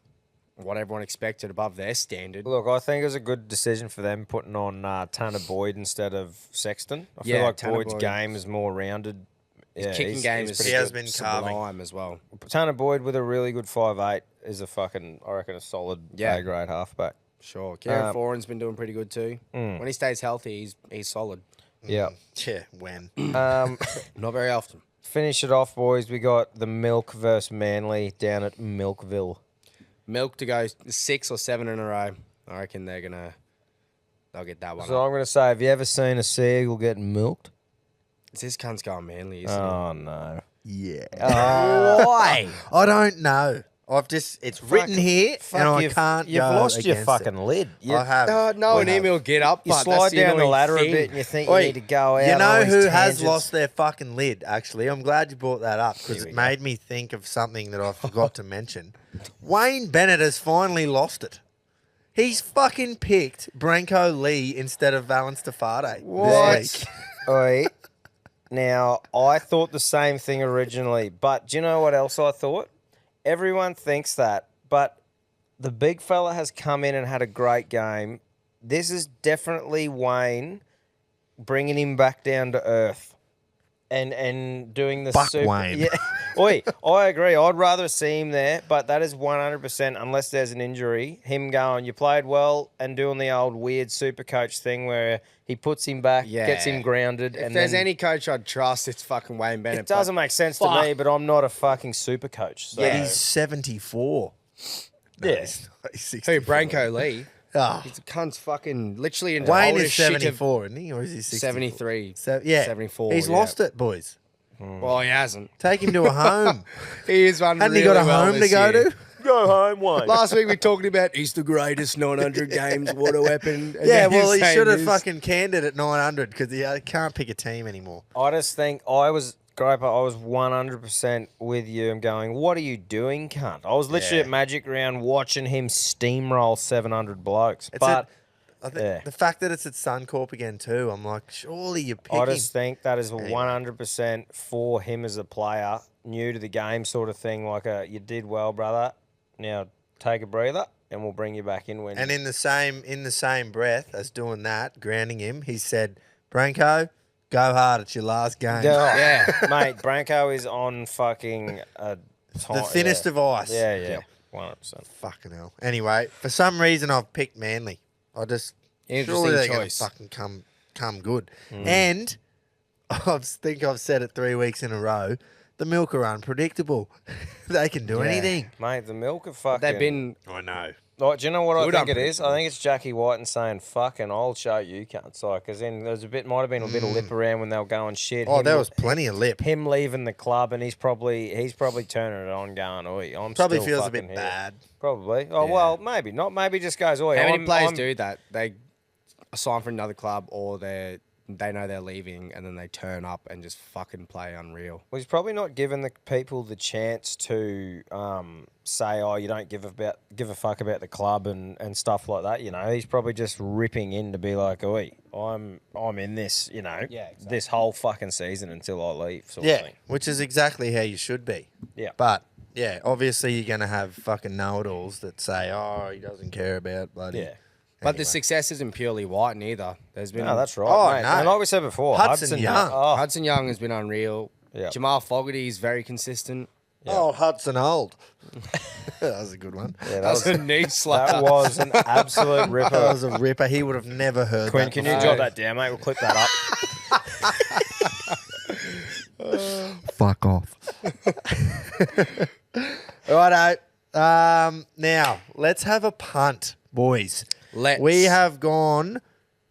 what everyone expected, above their standard. Look, I think it was a good decision for them putting on Tanner Boyd instead of Sexton. I feel Yeah, like Tanner Boyd's Boyd. game is more rounded. Yeah, Kicking game is He has been sublime as well. Tanner Boyd with a really good 5'8" is a fucking, I reckon, a solid A-grade halfback. Sure, Kieran Foran's been doing pretty good too. When he stays healthy, he's solid. Yeah. Yeah, when? Not very often. Finish it off, boys. We got the Milk versus Manly down at Milkville. Milk to go 6 or 7 in a row. I reckon they're gonna they'll get that one. So up. I'm going to say, have you ever seen a seagull getting milked? This cunt's going Manly, isn't Oh, no. Yeah. Why? I don't know. It's written here, and I can't You've go lost your against fucll it. lid. I have. No, I an have. email get up, You but slide that's the down the annoying ladder thing. a bit and you think you Oi, need to go out. You on know all who these has tangents. lost their fucking lid, actually? I'm glad you brought that up because Here we it go. made me think of something that I forgot to mention. Wayne Bennett has finally lost it. He's fucking picked Branko Lee instead of Valence Tafade this week. Oi. Now, I thought the same thing originally, but do you know what else I thought? Everyone thinks that, but the big fella has come in and had a great game. This is definitely Wayne bringing him back down to earth and doing the Buck super. Wayne. Yeah. Oi, I agree. I'd rather see him there, but that is 100%, unless there's an injury, him going, you played well, and doing the old weird super coach thing where he puts him back, gets him grounded. If and there's then any coach I'd trust, it's fucking Wayne Bennett. it doesn't make sense to me, but I'm not a fucking super coach. So. But he's 74. No, Yeah. he's Who, 64. Branko Lee? Oh. He's a cunt's fucking literally in Wayne oldest is shit of 74, isn't he? Or is he 64? 73. Yeah. 74. He's yeah. lost it, boys. Well, he hasn't. Take him to a home. He is one. Hadn't really he got a well home to this go year. to? Go home, Wayne. Last week we talked about he's the greatest 900 games, what a weapon. And Yeah, now you're well, he saying should have this. fucking canned it at 900 because he can't pick a team anymore. I just think I was 100% with you. I'm going, what are you doing, cunt? I was literally Yeah. at Magic Round watching him steamroll 700 blokes. It's But I think yeah. the fact that it's at Suncorp again too, I'm like, surely you're picking. I just think that is Anyway. 100% for him as a player, new to the game sort of thing. Like, you did well, brother. Now take a breather, and we'll bring you back in when. And in the same breath as doing that, grounding him, he said, "Branko, go hard. It's your last game." Yeah, mate. Branko is on fucking The thinnest of ice. Yeah, 100%. Fucking hell. Anyway, for some reason I've picked Manly. I just Interesting surely they're going to choice. fucking come good. And I think I've said it 3 weeks in a row. The Milk are unpredictable. They can do anything. Mate, the milk of fucking. They've been. I know. Like, do you know what Good I think it is? I think it's Jackie White and saying, fucking, I'll show you, cunts. Like, because then there's might have been a bit of lip around when they were going shit. Oh, Him- there was plenty of lip. him leaving the club, and he's probably turning it on, going, oi, I'm Probably still feels a fucking bit here. bad. Probably. Oh, Yeah. well, maybe not. Maybe just goes, oi, How many I'm- players I'm- do that? They sign for another club, or they know they're leaving, and then they turn up and just fucking play unreal. Well, he's probably not giving the people the chance to say, "Oh, you don't give a fuck about the club and stuff like that." You know, he's probably just ripping in to be like, "Oi, I'm in this, you know, this whole fucking season until I leave." Sort of Yeah, thing. which is exactly how you should be. Yeah. But, yeah, obviously you're going to have fucking know-it-alls that say, oh, he doesn't care about bloody... Yeah. But the Anyway. success isn't purely white neither. There's been No, that's right. Oh, mate. no. And like we said before, Hudson Young. Oh, Hudson Young has been unreal. Yeah. Jamal Fogarty is very consistent. Oh, Hudson Old. That was a good one. yeah, That was a knee slap. that was an absolute That ripper. was a ripper. He would have never heard Quinn, that can you before. jot that down, mate? We'll clip that up. Fuck off. Righto. Now, let's have a punt, boys. We have gone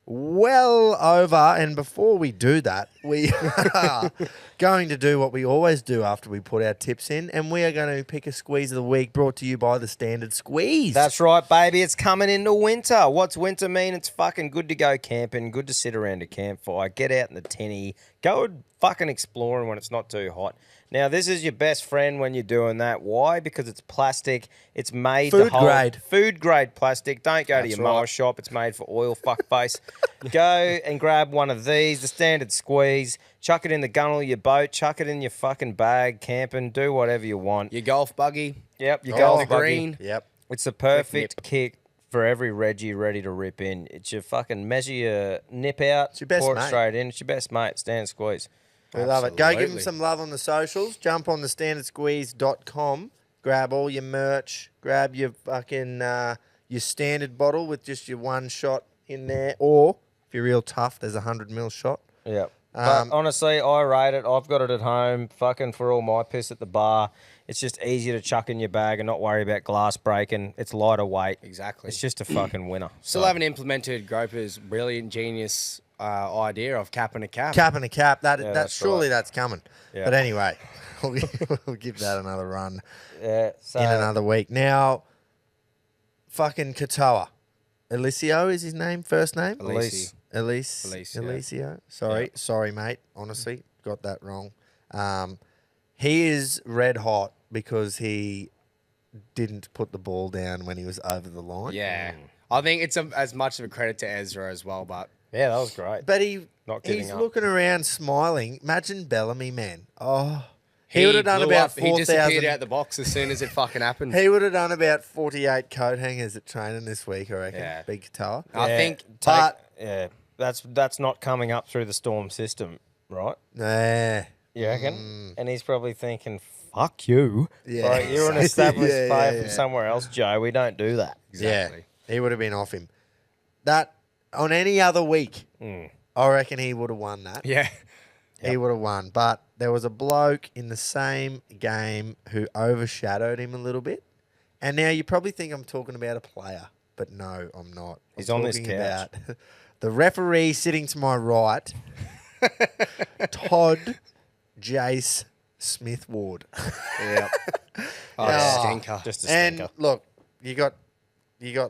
well over, and before we do that, we are going to do what we always do after we put our tips in, and we are going to pick a squeeze of the week brought to you by the Standard Squeeze. That's right, baby. It's coming into winter. What's winter mean? It's fucking good to go camping, good to sit around a campfire, get out in the tinny, go fucking exploring when it's not too hot. Now, this is your best friend when you're doing that. Why? Because it's plastic. It's made Food to hold grade. Food grade plastic. Don't go to your mower shop. It's made for oil fuckface. Go and grab one of these, the Standard Squeeze. Chuck it in the gunnel of your boat. Chuck it in your fucking bag, camping. Do whatever you want. Your golf buggy. Yep, your Oh, golf the buggy. green. Yep. It's the perfect kick for every Reggie ready to rip in. It's your fucking measure your nip out, It's your best pour it mate. straight in. It's your best mate, Stand Squeeze. We love it. Go give them Absolutely. some love on the socials. Jump on thestandardsqueeze.com. Grab all your merch. Grab your fucking your standard bottle with just your one shot in there. Or if you're real tough, there's a 100ml shot. Yep. But honestly, I rate it. I've got it at home, fucking for all my piss at the bar. It's just easier to chuck in your bag and not worry about glass breaking. It's lighter weight. Exactly. It's just a fucking winner. Still haven't implemented Groper's brilliant genius idea of capping a cap. Capping a cap. That that's surely right. that's coming. Yeah. But anyway, we'll give that another run Yeah. So in another week. Now, fucking Katoa. Elicio is his name, first name? Elise. Elise. yeah. Elicio. Sorry, mate. Honestly, got that wrong. He is red hot because he didn't put the ball down when he was over the line. Yeah. I think it's as much of a credit to Ezra as well, but yeah, that was great. But Not giving he's up. looking around smiling. Imagine Bellamy, man. Oh, he would have done blew about up. He disappeared 4,000. out the box as soon as it fucking happened. He would have done about 48 coat hangers at training this week, I reckon. Yeah. Big Katoa. I think yeah, that's not coming up through the Storm system, right? Nah. You reckon? And he's probably thinking, "Fuck you! Yeah. Like, you're an established Yeah, player yeah, from somewhere else, Joe. We don't do that." Exactly. Yeah, he would have been off him. That, on any other week, I reckon he would have won that. Yeah. He would have won. But there was a bloke in the same game who overshadowed him a little bit. And now you probably think I'm talking about a player, but no, I'm not. He's I'm on this talking couch. about the referee sitting to my right, Todd Jace Smith Ward. Yeah. Oh, Yeah. stinker. Just a And stinker. look, you got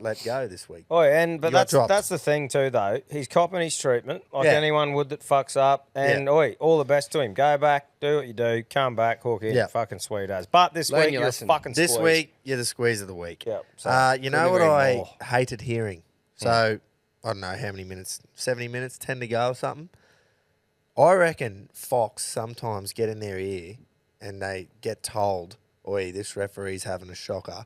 let go this week. Oh, but You got that's dropped. that's the thing too, though. He's copping his treatment like Yeah. anyone would that fucks up. And all the best to him. Go back, do what you do, come back, hook it, Yeah. fucking sweet as. But this Learn week your you're lesson. a fucking This squeeze. week, you're the squeeze of the week. Yep. So, You know couldn't what agree I more. hated hearing? So, I don't know how many minutes, 70 minutes, 10 to go or something. I reckon Fox sometimes get in their ear and they get told, oi, this referee's having a shocker.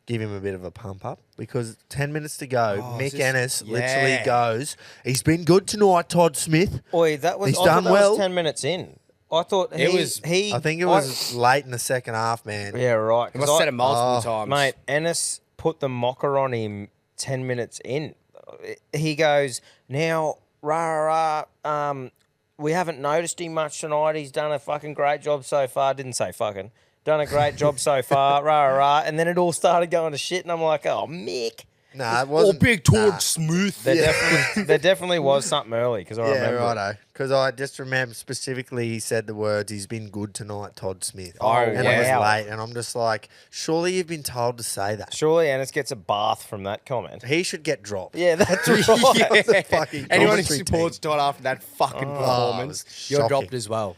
Give him a bit of a pump up because 10 minutes to go, Mick Ennis literally goes, he's been good tonight, Todd Smith. Oi, that was He's I done thought that well. was 10 minutes in. I thought It was- I think it was late in the second half, man. Yeah, right. He must have said it multiple times. Mate, Ennis put the mocker on him 10 minutes in. He goes, now, we haven't noticed him much tonight. He's done a fucking great job so far. Didn't say fucking. Done a great job so far. And then it all started going to shit, and I'm like, oh, Mick. Nah, it wasn't. big Todd Smith. There definitely was something early because I Yeah, remember. righto. Because I just remember specifically he said the words, he's been good tonight, Todd Smith. Oh, and it was wow. late. And I'm just like, surely you've been told to say that. Surely Ennis gets a bath from that comment. He should get dropped. Yeah, that's right. The fucking Anyone who commentary supports Todd after that fucking performance, it was you're shocking. dropped as well.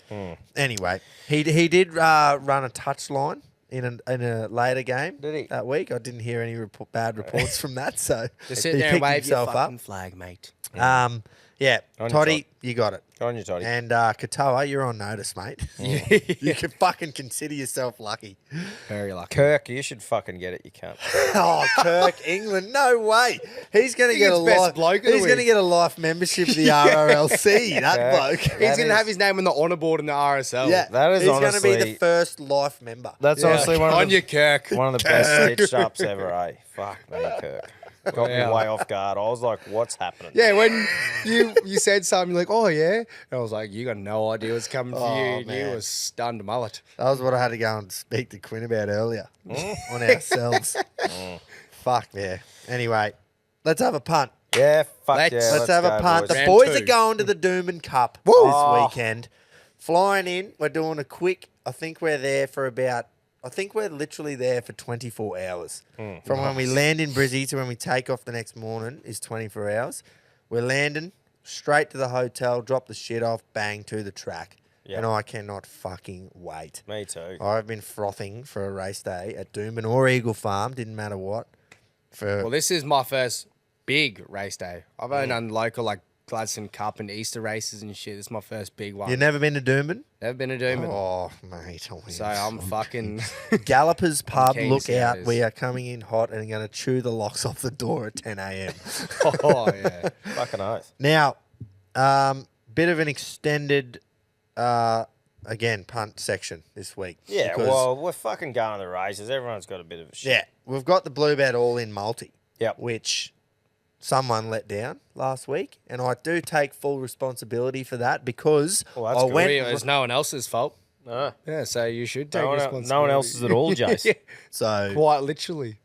Anyway, he did run a touchline in a later game Did he? that week. I didn't hear any bad reports from that, so Just sit he there and picked wave your himself fucking up. flag, mate. Yeah, On your Toddy, you got it. Go on you, Toddy. And Katoa, you're on notice, mate. You can fucking consider yourself lucky. Very lucky. Kirk, you should fucking get it. You can't. Oh, Kirk England, no way. He's going to He get a gets best life. bloke of the He's going to week. get a life membership of the RRLC. That Yeah. bloke. He's That going to is- have his name on the honour board in the RSL. Yeah, That is he's going to be honestly- the first life member. That's honestly one On of the you, Kirk. One of the best stitched ups ever, eh? Fuck me, Kirk. Got me way off guard. I was like, what's happening? Yeah, when you said something, you're like, oh, yeah. And I was like, you got no idea what's coming for you. And you man. was stunned mullet. That was what I had to go and speak to Quinn about earlier on ourselves. Fuck yeah. Anyway, let's have a punt. Yeah, fuck Let's- yeah. Let's have go, a punt. boys. The Round boys two. are going to the Doomben Cup Oh. this weekend. Flying in. We're doing a quick, I think we're literally there for 24 hours. From when we land in Brizzy to when we take off the next morning is 24 hours. We're landing straight to the hotel, drop the shit off, bang, to the track. Yep. And I cannot fucking wait. Me too. I've been frothing for a race day at Doomben or Eagle Farm, didn't matter what. Well, this is my first big race day. I've only done local, like Gladstone Cup and Easter races and shit. This is my first big one. You've never been to Doomben? Never been to Doomben. Oh, mate. So I'm fucking... Gallopers Pub, keen to look see how out. it is. We are coming in hot and going to chew the locks off the door at 10 a.m. oh, yeah. Fucking oath. Now, bit of an extended, again, punt section this week. Yeah, because- well, we're fucking going to the races. Everyone's got a bit of a shit. Yeah, we've got the Bluebird all-in multi. Yep. Which someone let down last week, and I do take full responsibility for that because that's I good. went. It's no one else's fault. No. Yeah, so you should take No responsibility. one else's at all, Jace. Yeah, So quite literally.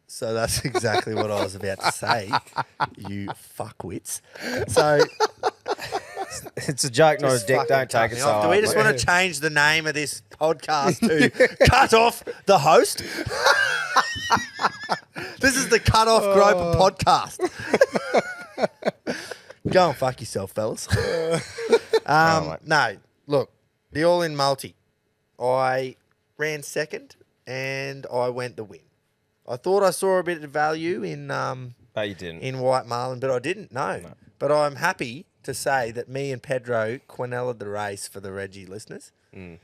So that's exactly what I was about to say, you fuckwits. So It's a joke, not a just dick. fucking Don't cut take me it so off. Do we hard, just mate. want to change the name of this podcast to Cut Off the Host? This is the Cut Off Groper podcast. Go and fuck yourself, fellas. No, look, the all-in multi. I ran second and I went the win. I thought I saw a bit of value in But you didn't. in White Marlin, but I didn't know. No. But I'm happy to say that me and Pedro Quinella the race for the Reggie listeners.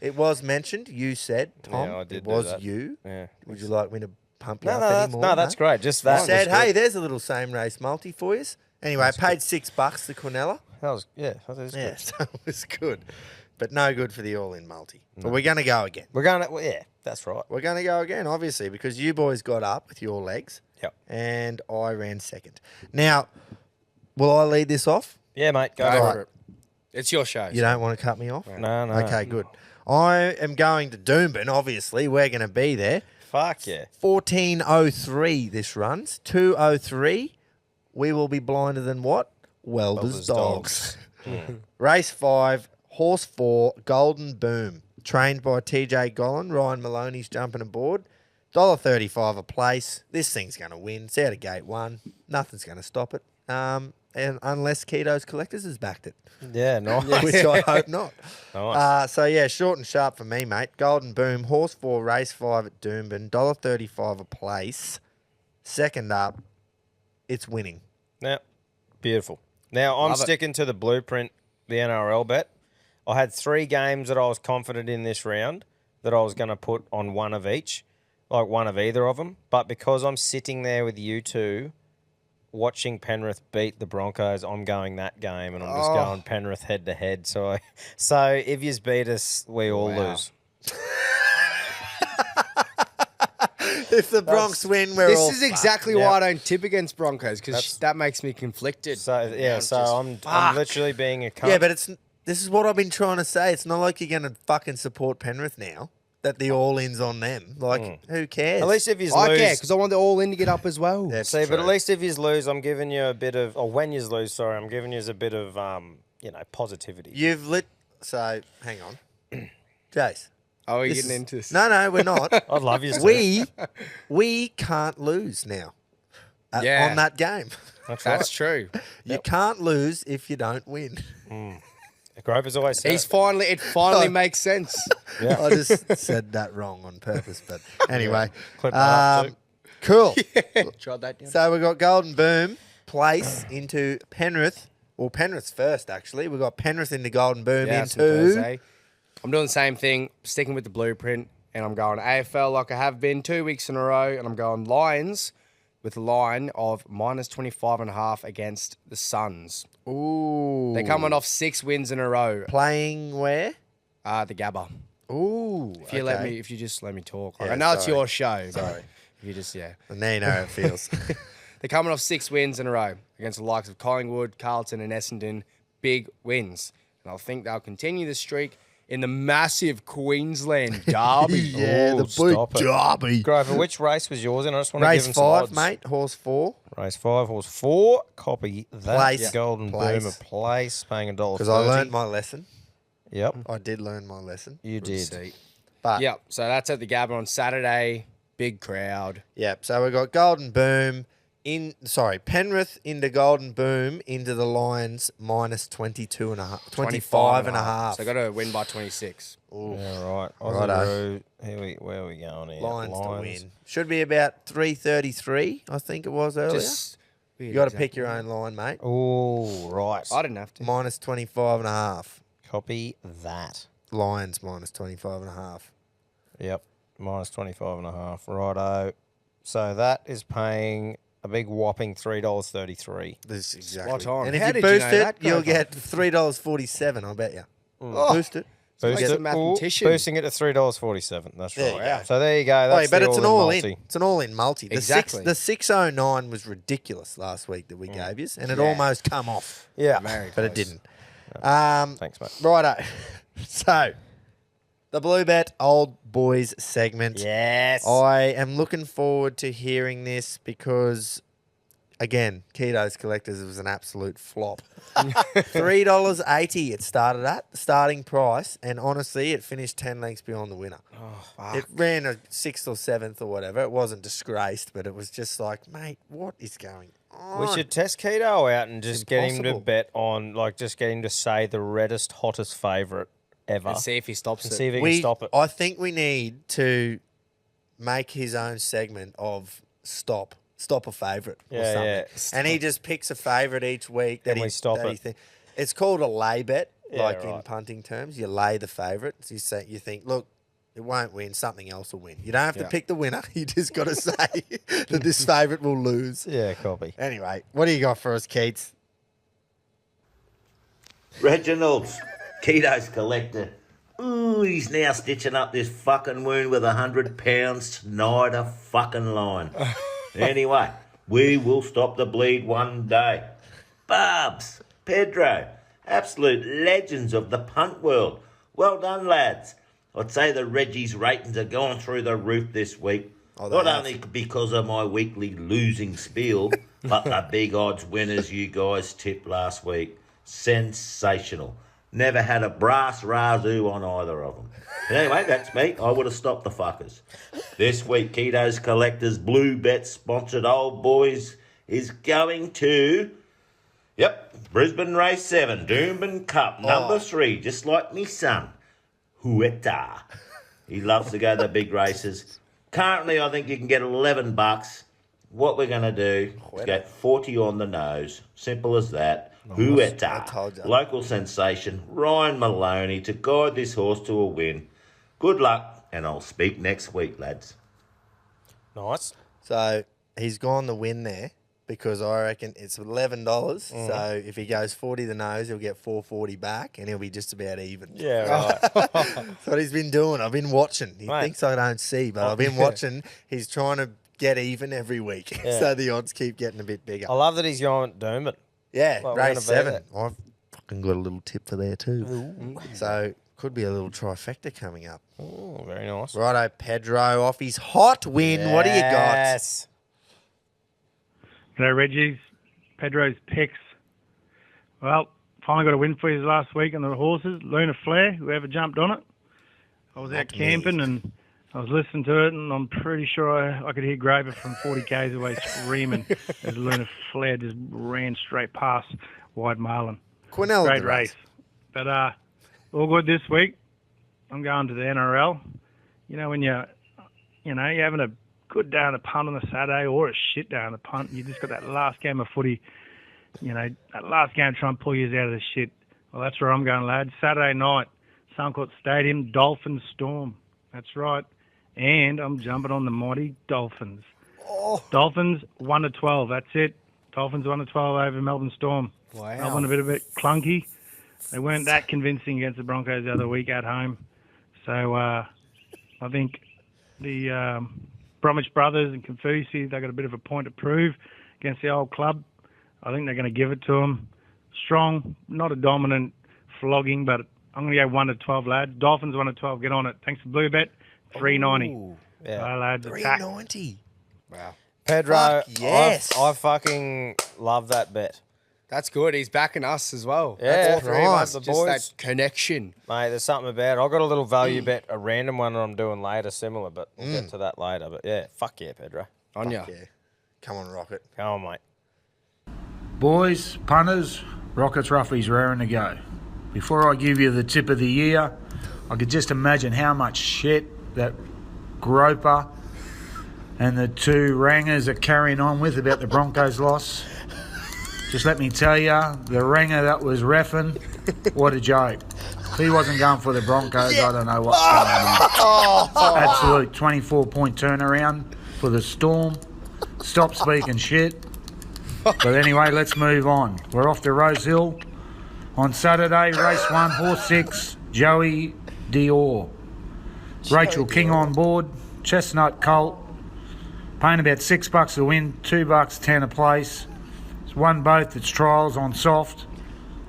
It was mentioned. You said, Tom, Yeah, I did it do was that. you. Yeah. Would you like me to pump you No, up that's, anymore? no, that's great. Just I that. said, was good. hey, there's a little same race multi for you. Anyway, I paid $6 to Quinella. That was that was Yeah, good. so it was good. But no good for the all-in multi. But we're going to go again. We're going to, well, yeah, that's right. We're going to go again, obviously, because you boys got up with your legs. Yep. And I ran second. Now, will I lead this off? Yeah, mate, go Go for for it. it. It's your show. You don't want to cut me off? No, no. Okay, good. I am going to Doomben, obviously. We're going to be there. Fuck yeah. 14:03 this runs. 2:03. We will be blinder than what? Welders dogs. Race 5, horse 4, Golden Boom. Trained by TJ Gollan. Ryan Maloney's jumping aboard. $1.35 a place. This thing's going to win. It's out of gate 1. Nothing's going to stop it. And unless Keto's Collectors has backed it. Yeah, nice. Which I hope not. Nice. So, yeah, short and sharp for me, mate. Golden Boom, horse 4, race 5 at Doomben, $1.35 a place. Second up, it's winning. Now, beautiful. Now, I'm Love it. sticking to the blueprint, the NRL bet. I had 3 games that I was confident in this round that I was going to put on one of each, like one of either of them. But because I'm sitting there with you two watching Penrith beat the Broncos, I'm going that game, and I'm just going Penrith head to head. So if you beat us, we all Wow. lose. If the Bronx win, we're This all is exactly Yeah. why I don't tip against Broncos, because that makes me conflicted. So yeah, I'm so just, I'm fuck. literally being a cunt. Yeah, but this is what I've been trying to say. It's not like you're going to fucking support Penrith now that the all-in's on them. Like, who cares? at least if you I lose, care, because I want the all in to get up as well. That's see, but true. at least if you lose, I'm giving you a bit of, or when you lose, sorry, I'm giving you a bit of, positivity. You've lit... So, hang on. Jace. Oh, we're this getting is- into this. No, we're not. I'd love you. To. we can't lose now Yeah. on that game. That's That's true. You can't lose if you don't win. Grover's always said. It finally makes sense. Yeah. I just said that wrong on purpose, but anyway. Clip that up too. Cool. Tried that down. So we've got Golden Boom place into Penrith. Well, Penrith's first, actually. We've got Penrith into Golden Boom Yeah, some into... Thursday. I'm doing the same thing, sticking with the blueprint, and I'm going AFL like I have been 2 weeks in a row, and I'm going Lions with a line of minus 25.5 against the Suns. Ooh. They're coming off 6 wins in a row. Playing where? The Gabba. Ooh. If you just let me talk. Yeah, I know it's sorry. your show. but Sorry. If you just, yeah. And now you know how it feels. They're coming off 6 wins in a row against the likes of Collingwood, Carlton, and Essendon. Big wins. And I think they'll continue the streak in the massive Queensland derby. Yeah, Ooh, the big stop it. derby. Grover, which race was yours in? I just want to give Race him some 5, odds. mate. Horse 4. Race 5, horse 4. Copy that. Place. Golden Place. Boom a place, paying $1.30. Because I learned my lesson. Yep, I did learn my lesson. you did. Receipt. But Yep. So that's at the Gabba on Saturday. Big crowd. Yep. So we've got Golden Boom Penrith into Golden Boom into the Lions minus 25 and a half. So I got to win by 26. Yeah, right. Righto. Where are we going here? Lions to win. Should be about 333, I think it was earlier. Just You got to pick your own line, mate. Oh, right. I didn't have to. Minus 25 and a half. Copy that. Lions minus 25 and a half. Yep, minus 25.5. Righto. So that is paying a big whopping $3.33. This is exactly. Spot on. And if How you did you boost know it, that, you'll Grover? get $3.47, I bet you. Oh. Boost it. Boosted, He's a mathematician. boosting it to $3.47. That's There right. you go. So there you go. That's But the it's an all-in all-in. multi. It's an all-in multi. Exactly. The 609 was ridiculous last week that we gave you, and it Yeah. almost come off. Yeah. Very But it close. didn't. Thanks, mate. Righto. So, the Blue Bet Old Boys segment. Yes. I am looking forward to hearing this because, again, Keto's Collectors was an absolute flop. $3.80 it started at, the starting price, and honestly, it finished 10 lengths beyond the winner. It ran a 6th or 7th or whatever. It wasn't disgraced, but it was just like, mate, what is going on? We should test Keto out and just get him to Impossible. bet on, like, just get him to say the reddest, hottest favourite ever. And see if he stops And it. see if he can stop it. I think we need to make his own segment of stop a favourite or Yeah, something. yeah. And he just picks a favourite each week that And we stop that it. It's called a lay bet, Yeah, like in right. punting terms. You lay the favourite. So you think, look, it won't win. Something else will win. You don't have to Yeah. pick the winner. You just got to say that this favourite will lose. Yeah, copy. Anyway, what do you got for us, Keats? Reginald's Keto's collector. Ooh, he's now stitching up this fucking wound with 100 pounds tonight, a fucking line. Anyway, we will stop the bleed one day. Barbs, Pedro, absolute legends of the punt world. Well done, lads. I'd say the Reggies ratings are going through the roof this week. Oh, they Not have. only because of my weekly losing spiel, but the big odds winners you guys tipped last week. Sensational. Never had a brass razoo on either of them. But anyway, that's me. I would have stopped the fuckers. This week, Keto's Collectors Blue Bet sponsored Old Boys is going to, Brisbane Race 7, Doomben Cup, number 3, just like me son, Hueta. He loves to go to the big races. Currently, I think you can get $11. What we're going to do is get 40 on the nose. Simple as that. I told Hueta, you. local sensation, Ryan Maloney to guide this horse to a win. Good luck, and I'll speak next week, lads. Nice. So he's gone the win there because I reckon it's $11. So if he goes 40 the nose, he'll get $4.40 back, and he'll be just about even. Yeah, right. That's what he's been doing. I've been watching. He Mate. thinks I don't see, but I've been watching. He's trying to get even every week, Yeah. so the odds keep getting a bit bigger. I love that he's going at Doomben. Yeah, Well, we're gonna race be 7. there. I've fucking got a little tip for there too. So could be a little trifecta coming up. Oh, very nice. Righto, Pedro off his hot win. What do you got? Yes. G'day, Reggies. Pedro's picks. Well, finally got a win for you last week on the horses. Luna Flare, whoever jumped on it. I was out Not me. camping and I was listening to it, and I'm pretty sure I could hear Graver from 40 k's away screaming as Luna Flare just ran straight past Wide Marlin. Quinella Great did race. But all good this week. I'm going to the NRL. You know, when you're having a good day on the punt on a Saturday or a shit day on the punt, you just got that last game of footy, that last game trying to pull you out of the shit. Well, that's where I'm going, lads. Saturday night, Suncourt Stadium, Dolphins Storm. That's right. And I'm jumping on the mighty Dolphins. Dolphins 1-12. That's it. Dolphins 1-12 over Melbourne Storm. Wow. Melbourne a bit clunky. They weren't that convincing against the Broncos the other week at home. So I think the Bromwich brothers and Confuci, they got a bit of a point to prove against the old club. I think they're going to give it to them. Strong, not a dominant flogging, but I'm going to go 1-12, lads. Dolphins 1-12. Get on it. Thanks for Blue Bet. 390. Ooh, yeah. Bye, lads. Attack. 390. Wow. Pedro, Fuck yes. I fucking love that bet. That's good. He's backing us as well. Yeah, That's all three of right. us. The Just boys. that connection. Mate, there's something about it. I've got a little value bet, a random one that I'm doing later, similar, but we'll get to that later. But yeah, fuck yeah, Pedro. On ya. Yeah. Come on, Rocket. Come on, mate. Boys, punters, Rockets, Roughies raring to go. Before I give you the tip of the year, I could just imagine how much shit that Groper and the two Rangers are carrying on with about the Broncos loss. Just let me tell you, the Ranger that was reffing, what a joke. If he wasn't going for the Broncos, I don't know what's going on. Absolute 24-point turnaround for the Storm. Stop speaking shit. But anyway, let's move on. We're off to Rose Hill on Saturday, race 1, horse 6, Joey Dior. Rachel King on board. Chestnut Colt. Paying about $6 a win, $2 10 a place. It's won both its trials on soft.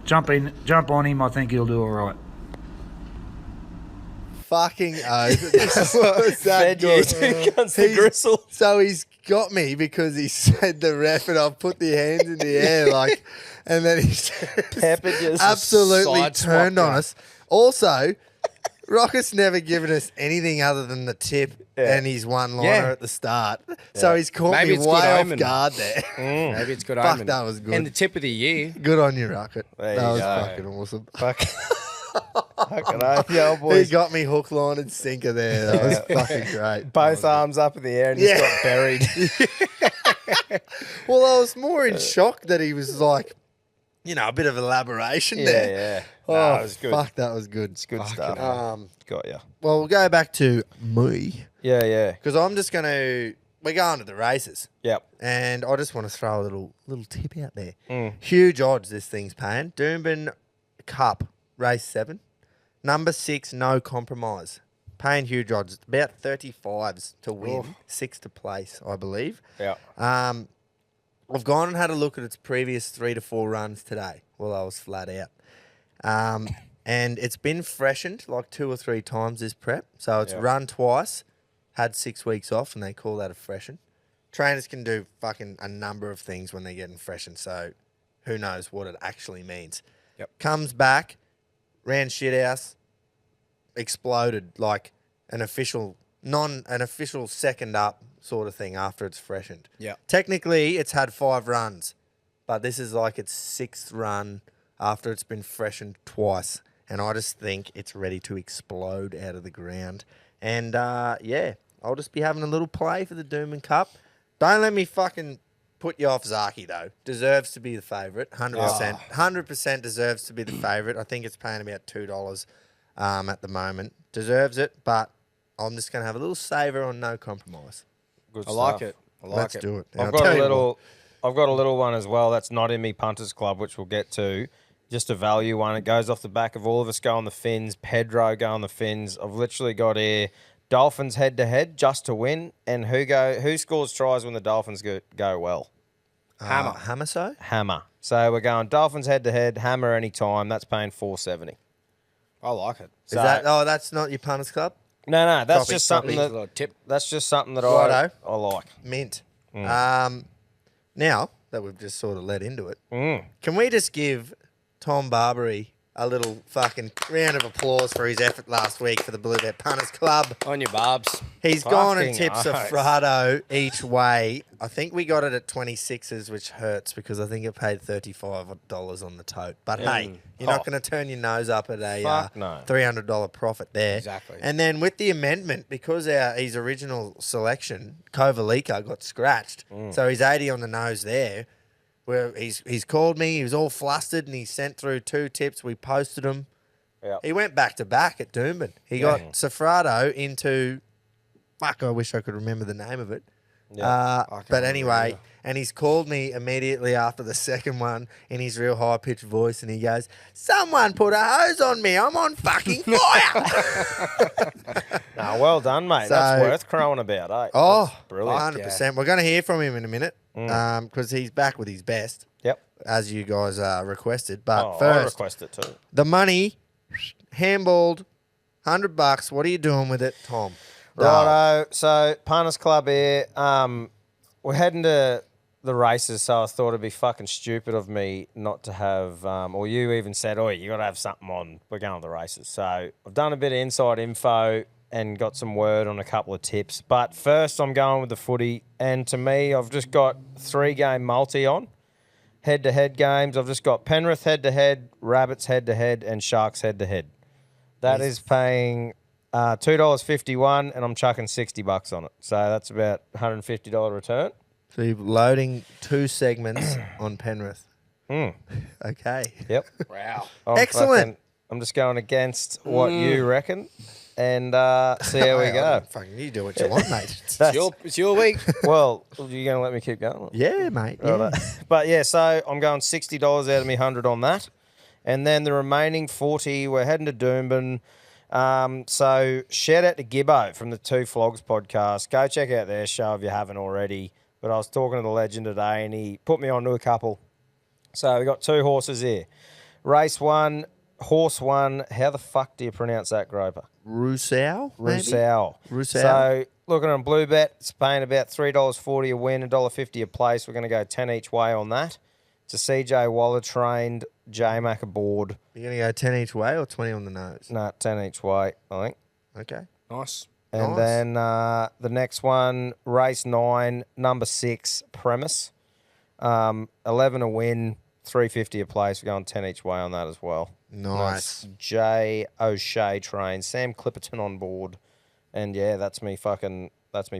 Jump on him. I think he'll do all right. Fucking oath. This was that Fed you good. two cunts the gristle. So he's got me because he said the ref and I've put the hands in the air like, and then he Pepper just absolutely side turned swapped on you. us. Also, Rocket's never given us anything other than the tip and his one-liner Yeah. at the start. So he's caught Maybe me it's way good off omen. guard there. Maybe it's good Fuck, omen. that was good. And the tip of the year. Good on you, Rocket. There That you was go. fucking awesome. Fucking oath, the old He boys. got me hook, line, and sinker there. That was fucking great. Both arms up in the air and just got buried. Well, I was more in shock that he was like, a bit of elaboration there. yeah. Oh, No, it was good. fuck, that was good. It's good stuff. Got ya. Well, we'll go back to me Yeah. because I'm just going to. We're going to the races, Yep. and I just want to throw a little tip out there. Mm. Huge odds this thing's paying. Doomben Cup race 7, number 6, no compromise. Paying huge odds. It's about 35s to win, 6 to place, I believe. Yeah. I've gone and had a look at its previous 3 to 4 runs today while I was flat out. And it's been freshened like 2 or 3 times this prep. So it's run twice, had 6 weeks off, and they call that a freshen. Trainers can do fucking a number of things when they're getting freshened, so who knows what it actually means. Yep. Comes back, ran shithouse, exploded like an official second up sort of thing after it's freshened. Yeah. Technically, it's had 5 runs, but this is like its 6th run after it's been freshened twice. And I just think it's ready to explode out of the ground. And, I'll just be having a little play for the Doomben Cup. Don't let me fucking put you off Zaki, though. Deserves to be the favourite. 100%. 100% deserves to be the favourite. I think it's paying about $2 at the moment. Deserves it, but I'm just going to have a little saver on no compromise. Good I like stuff. it. I like Let's it. do it. And I've I'll got tell a you little. I've got a little one as well. That's not in me punters club, which we'll get to. Just a value one. It goes off the back of all of us go on the fins. Pedro go on the fins. I've literally got here Dolphins head to head just to win, and who scores tries when the Dolphins go well. Hammer. Hammer so? Hammer. So we're going Dolphins head to head. Hammer anytime. That's paying $4.70. I like it. Is that? Oh, that's not your punters club? No, that's Copy, just something copy. that Little tip. that's just something that Righto. I like. Mint. Now that we've just sort of led into it, can we just give Tom Barbary a little fucking round of applause for his effort last week for the Blue Bet Punters Club? On your barbs. He's gone and Fucking tipped oath. Sofrado each way. I think we got it at 26s, which hurts because I think it paid $35 on the tote. But hey, you're not going to turn your nose up at a Fuck no. $300 profit there. Exactly. And then with the amendment, because his original selection, Kovalika, got scratched, so he's 80 on the nose there. Where he's called me, he was all flustered, and he sent through 2 tips. We posted them. Yeah. He went back to back at Doomben. He got Sofrado into, fuck, I wish I could remember the name of it. But anyway, and he's called me immediately after the second one in his real high-pitched voice, and he goes, "Someone put a hose on me. I'm on fucking fire." No, well done, mate. So- That's worth crowing about, eh? Oh, That's brilliant. 100%. We're going to hear from him in a minute because he's back with his best, Yep. as you guys requested. But Oh, I first, request it too. the money, handballed, $100. What are you doing with it, Tom? Righto. So, Punters Club here. We're heading to the races, so I thought it'd be fucking stupid of me not to have, or you even said, "Oh, you got to have something on. We're going to the races." So, I've done a bit of inside info and got some word on a couple of tips. But first, I'm going with the footy, and to me, I've just got 3-game multi on. Head-to-head games. I've just got Penrith head-to-head, Rabbits head-to-head, and Sharks head-to-head. That is paying $2.51, and I'm chucking $60 on it. So that's about $150 return. So you're loading 2 segments on Penrith. Okay. Yep. Wow. Excellent. I'm just going against what you reckon, and see how we go. Fucking you do what you want, mate. It's your week. Well, you're going to let me keep going? Yeah, mate. Yeah. Righto. But yeah, so I'm going $60 out of me 100 on that. And then the remaining 40, we're heading to Doomben. So shout out to Gibbo from the Two Flogs podcast. Go check out their show if you haven't already. But I was talking to the legend today and he put me on to a couple. So we got 2 horses here. Race 1, horse 1. How the fuck do you pronounce that, Groper? Rousseau? Rousseau. So looking on Blue Bet, it's paying about $3.40 a win, $1.50 a place. We're going to go 10 each way on that. It's a CJ Waller trained, J-Mac aboard. You're going to go 10 each way or 20 on the nose? No, 10 each way, I think. Okay. Nice. And then the next one, race 9, number 6, premise. 11 a win, $3.50 a place. We're going 10 each way on that as well. Nice. J. O'Shea train, Sam Clipperton on board. And yeah, that's me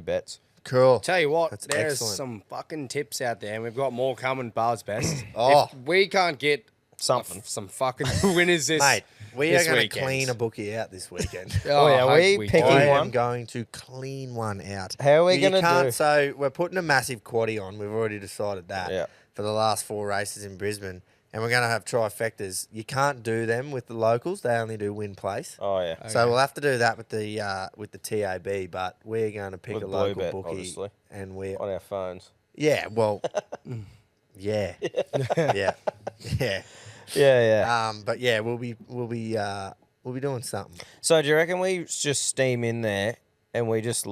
bets. Cool. Tell you what, That's there's excellent. some fucking tips out there, and we've got more coming. Bard's best. Oh. If we can't get Something. some fucking winners this, Mate, we are this going to weekend. clean a bookie out this weekend. Oh, yeah, I we hope picking do. I one? am going to clean one out. How are we You going to can't- do? So we're putting a massive quaddie on. We've already decided that Yeah. for the last 4 races in Brisbane. And we're going to have trifectas. You can't do them with the locals. They only do win place. Oh, yeah. So we'll have to do that with the TAB, but we're going to pick With a local Bluebet, bookie. obviously. And we're On our phones. yeah, well, yeah, yeah, yeah. Yeah. But yeah, we'll be doing something. So do you reckon we just steam in there and we just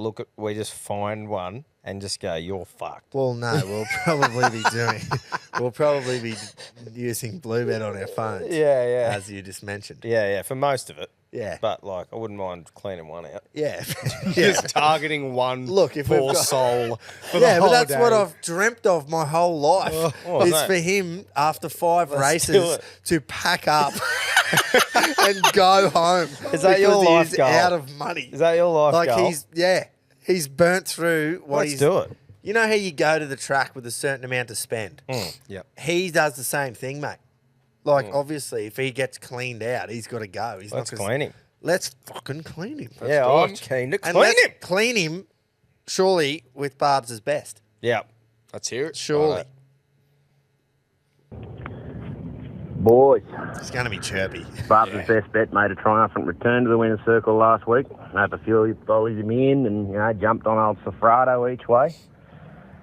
find one and just go, you're fucked? Well, no, we'll probably be using Bluebet on our phones. Yeah. As you just mentioned. Yeah, for most of it. Yeah. But, like, I wouldn't mind cleaning one out. Yeah. Just targeting one Look, if we've poor got- soul for Yeah, the but whole that's what day. I've dreamt of my whole life. Oh, is no. for him after 5 do races it. to pack up and go home. Is that your because life he's goal? out of money. Is that your life like goal? he's burnt through what Let's he's do it. You know how you go to the track with a certain amount to spend? Yep. He does the same thing, mate. Like, obviously, if he gets cleaned out, he's got to go. He's Let's not gonna, clean him. Let's fucking clean him. Yeah, do I'm it. keen to And clean let's him. clean him, surely, with Barb's best. Yeah. Let's hear it. Surely. Boys, It's going to be chirpy. Barb's best bet made a triumphant return to the winner's circle last week. I hope a few of you followed him in and, jumped on old Sofrado each way.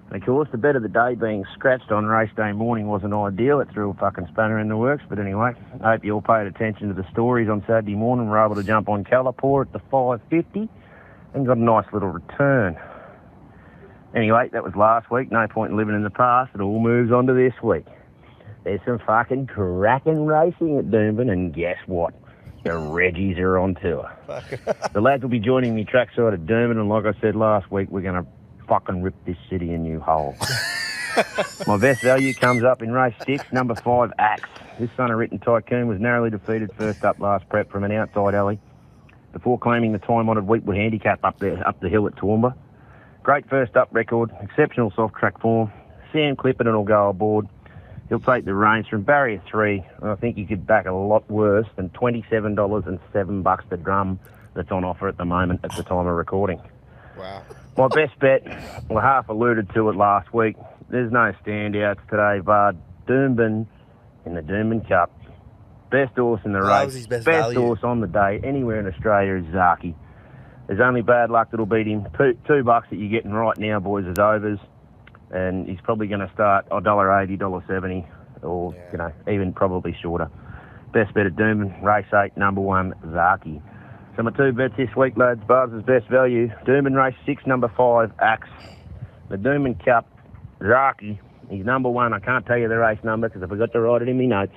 And of course, the bet of the day being scratched on race day morning wasn't ideal. It threw a fucking spanner in the works. But anyway, I hope you all paid attention to the stories on Saturday morning and were able to jump on Calipore at the 5.50 and got a nice little return. Anyway, that was last week. No point in living in the past. It all moves on to this week. There's some fucking cracking racing at Doomben, and guess what? The Reggies are on tour. The lads will be joining me trackside at Doomben, and like I said last week, we're going to fucking rip this city a new hole. My best value comes up in race 6, number 5, Axe. This son of Written Tycoon was narrowly defeated first up last prep from an outside alley before claiming the time-honoured Wheatwood handicap up the hill at Toowoomba. Great first up record, exceptional soft track form. Sam Clipperton will go aboard. He'll take the reins from barrier 3, and I think he could back a lot worse than $27.07 the drum that's on offer at the moment at the time of recording. Wow. My best bet, well, half alluded to it last week. There's no standouts today, but Doomben in the Doomben Cup. Best horse in the That race. was his best value. Horse on the day anywhere in Australia is Zaki. There's only bad luck that'll beat him. $2 that you're getting right now, boys, is overs. And he's probably going to start $1.80, $1.70, or, even probably shorter. Best bet at Doomben, race 8, number 1, Zaki. So my 2 bets this week, lads, Barb's best value. Doomben, race 6, number 5, Axe. The Doomben Cup, Zaki, he's number 1. I can't tell you the race number because I forgot to write it in my notes.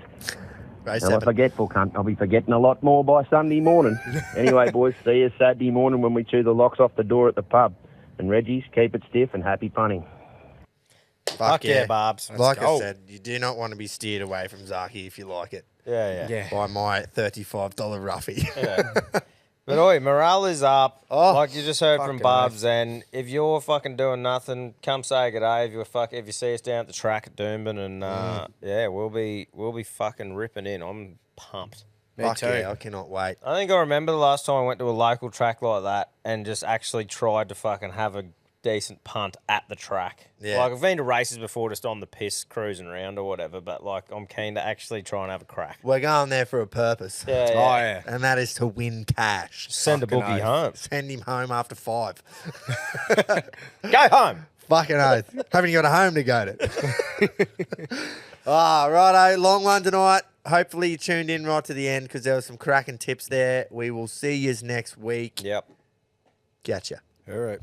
Race I'm a 7. forgetful cunt. I'll be forgetting a lot more by Sunday morning. Anyway, boys, see you Saturday morning when we chew the locks off the door at the pub. And Reggies, keep it stiff and happy punting. Fuck yeah, Barbs. Like I go. said, you do not want to be steered away from Zaki if you like it. Yeah. By my $35 roughie. But oi, morale is up. Oh, like you just heard from fucking Barbs, and if you're fucking doing nothing, come say good day. If you see us down at the track at Doomben, and we'll be fucking ripping in. I'm pumped. Me Fuck too. yeah, I cannot wait. I think I remember the last time I went to a local track like that and just actually tried to fucking have decent punt at the track. Yeah. Like, I've been to races before just on the piss, cruising around or whatever, but, like, I'm keen to actually try and have a crack. We're going there for a purpose. Yeah, yeah. Oh, yeah. And that is to win cash. Send a Fucking bookie oath. home. Send him home after 5. Go home. Fucking oath. Haven't you got a home to go to? Righto. Long one tonight. Hopefully you tuned in right to the end because there were some cracking tips there. We will see yous next week. Yep. Gotcha. All right.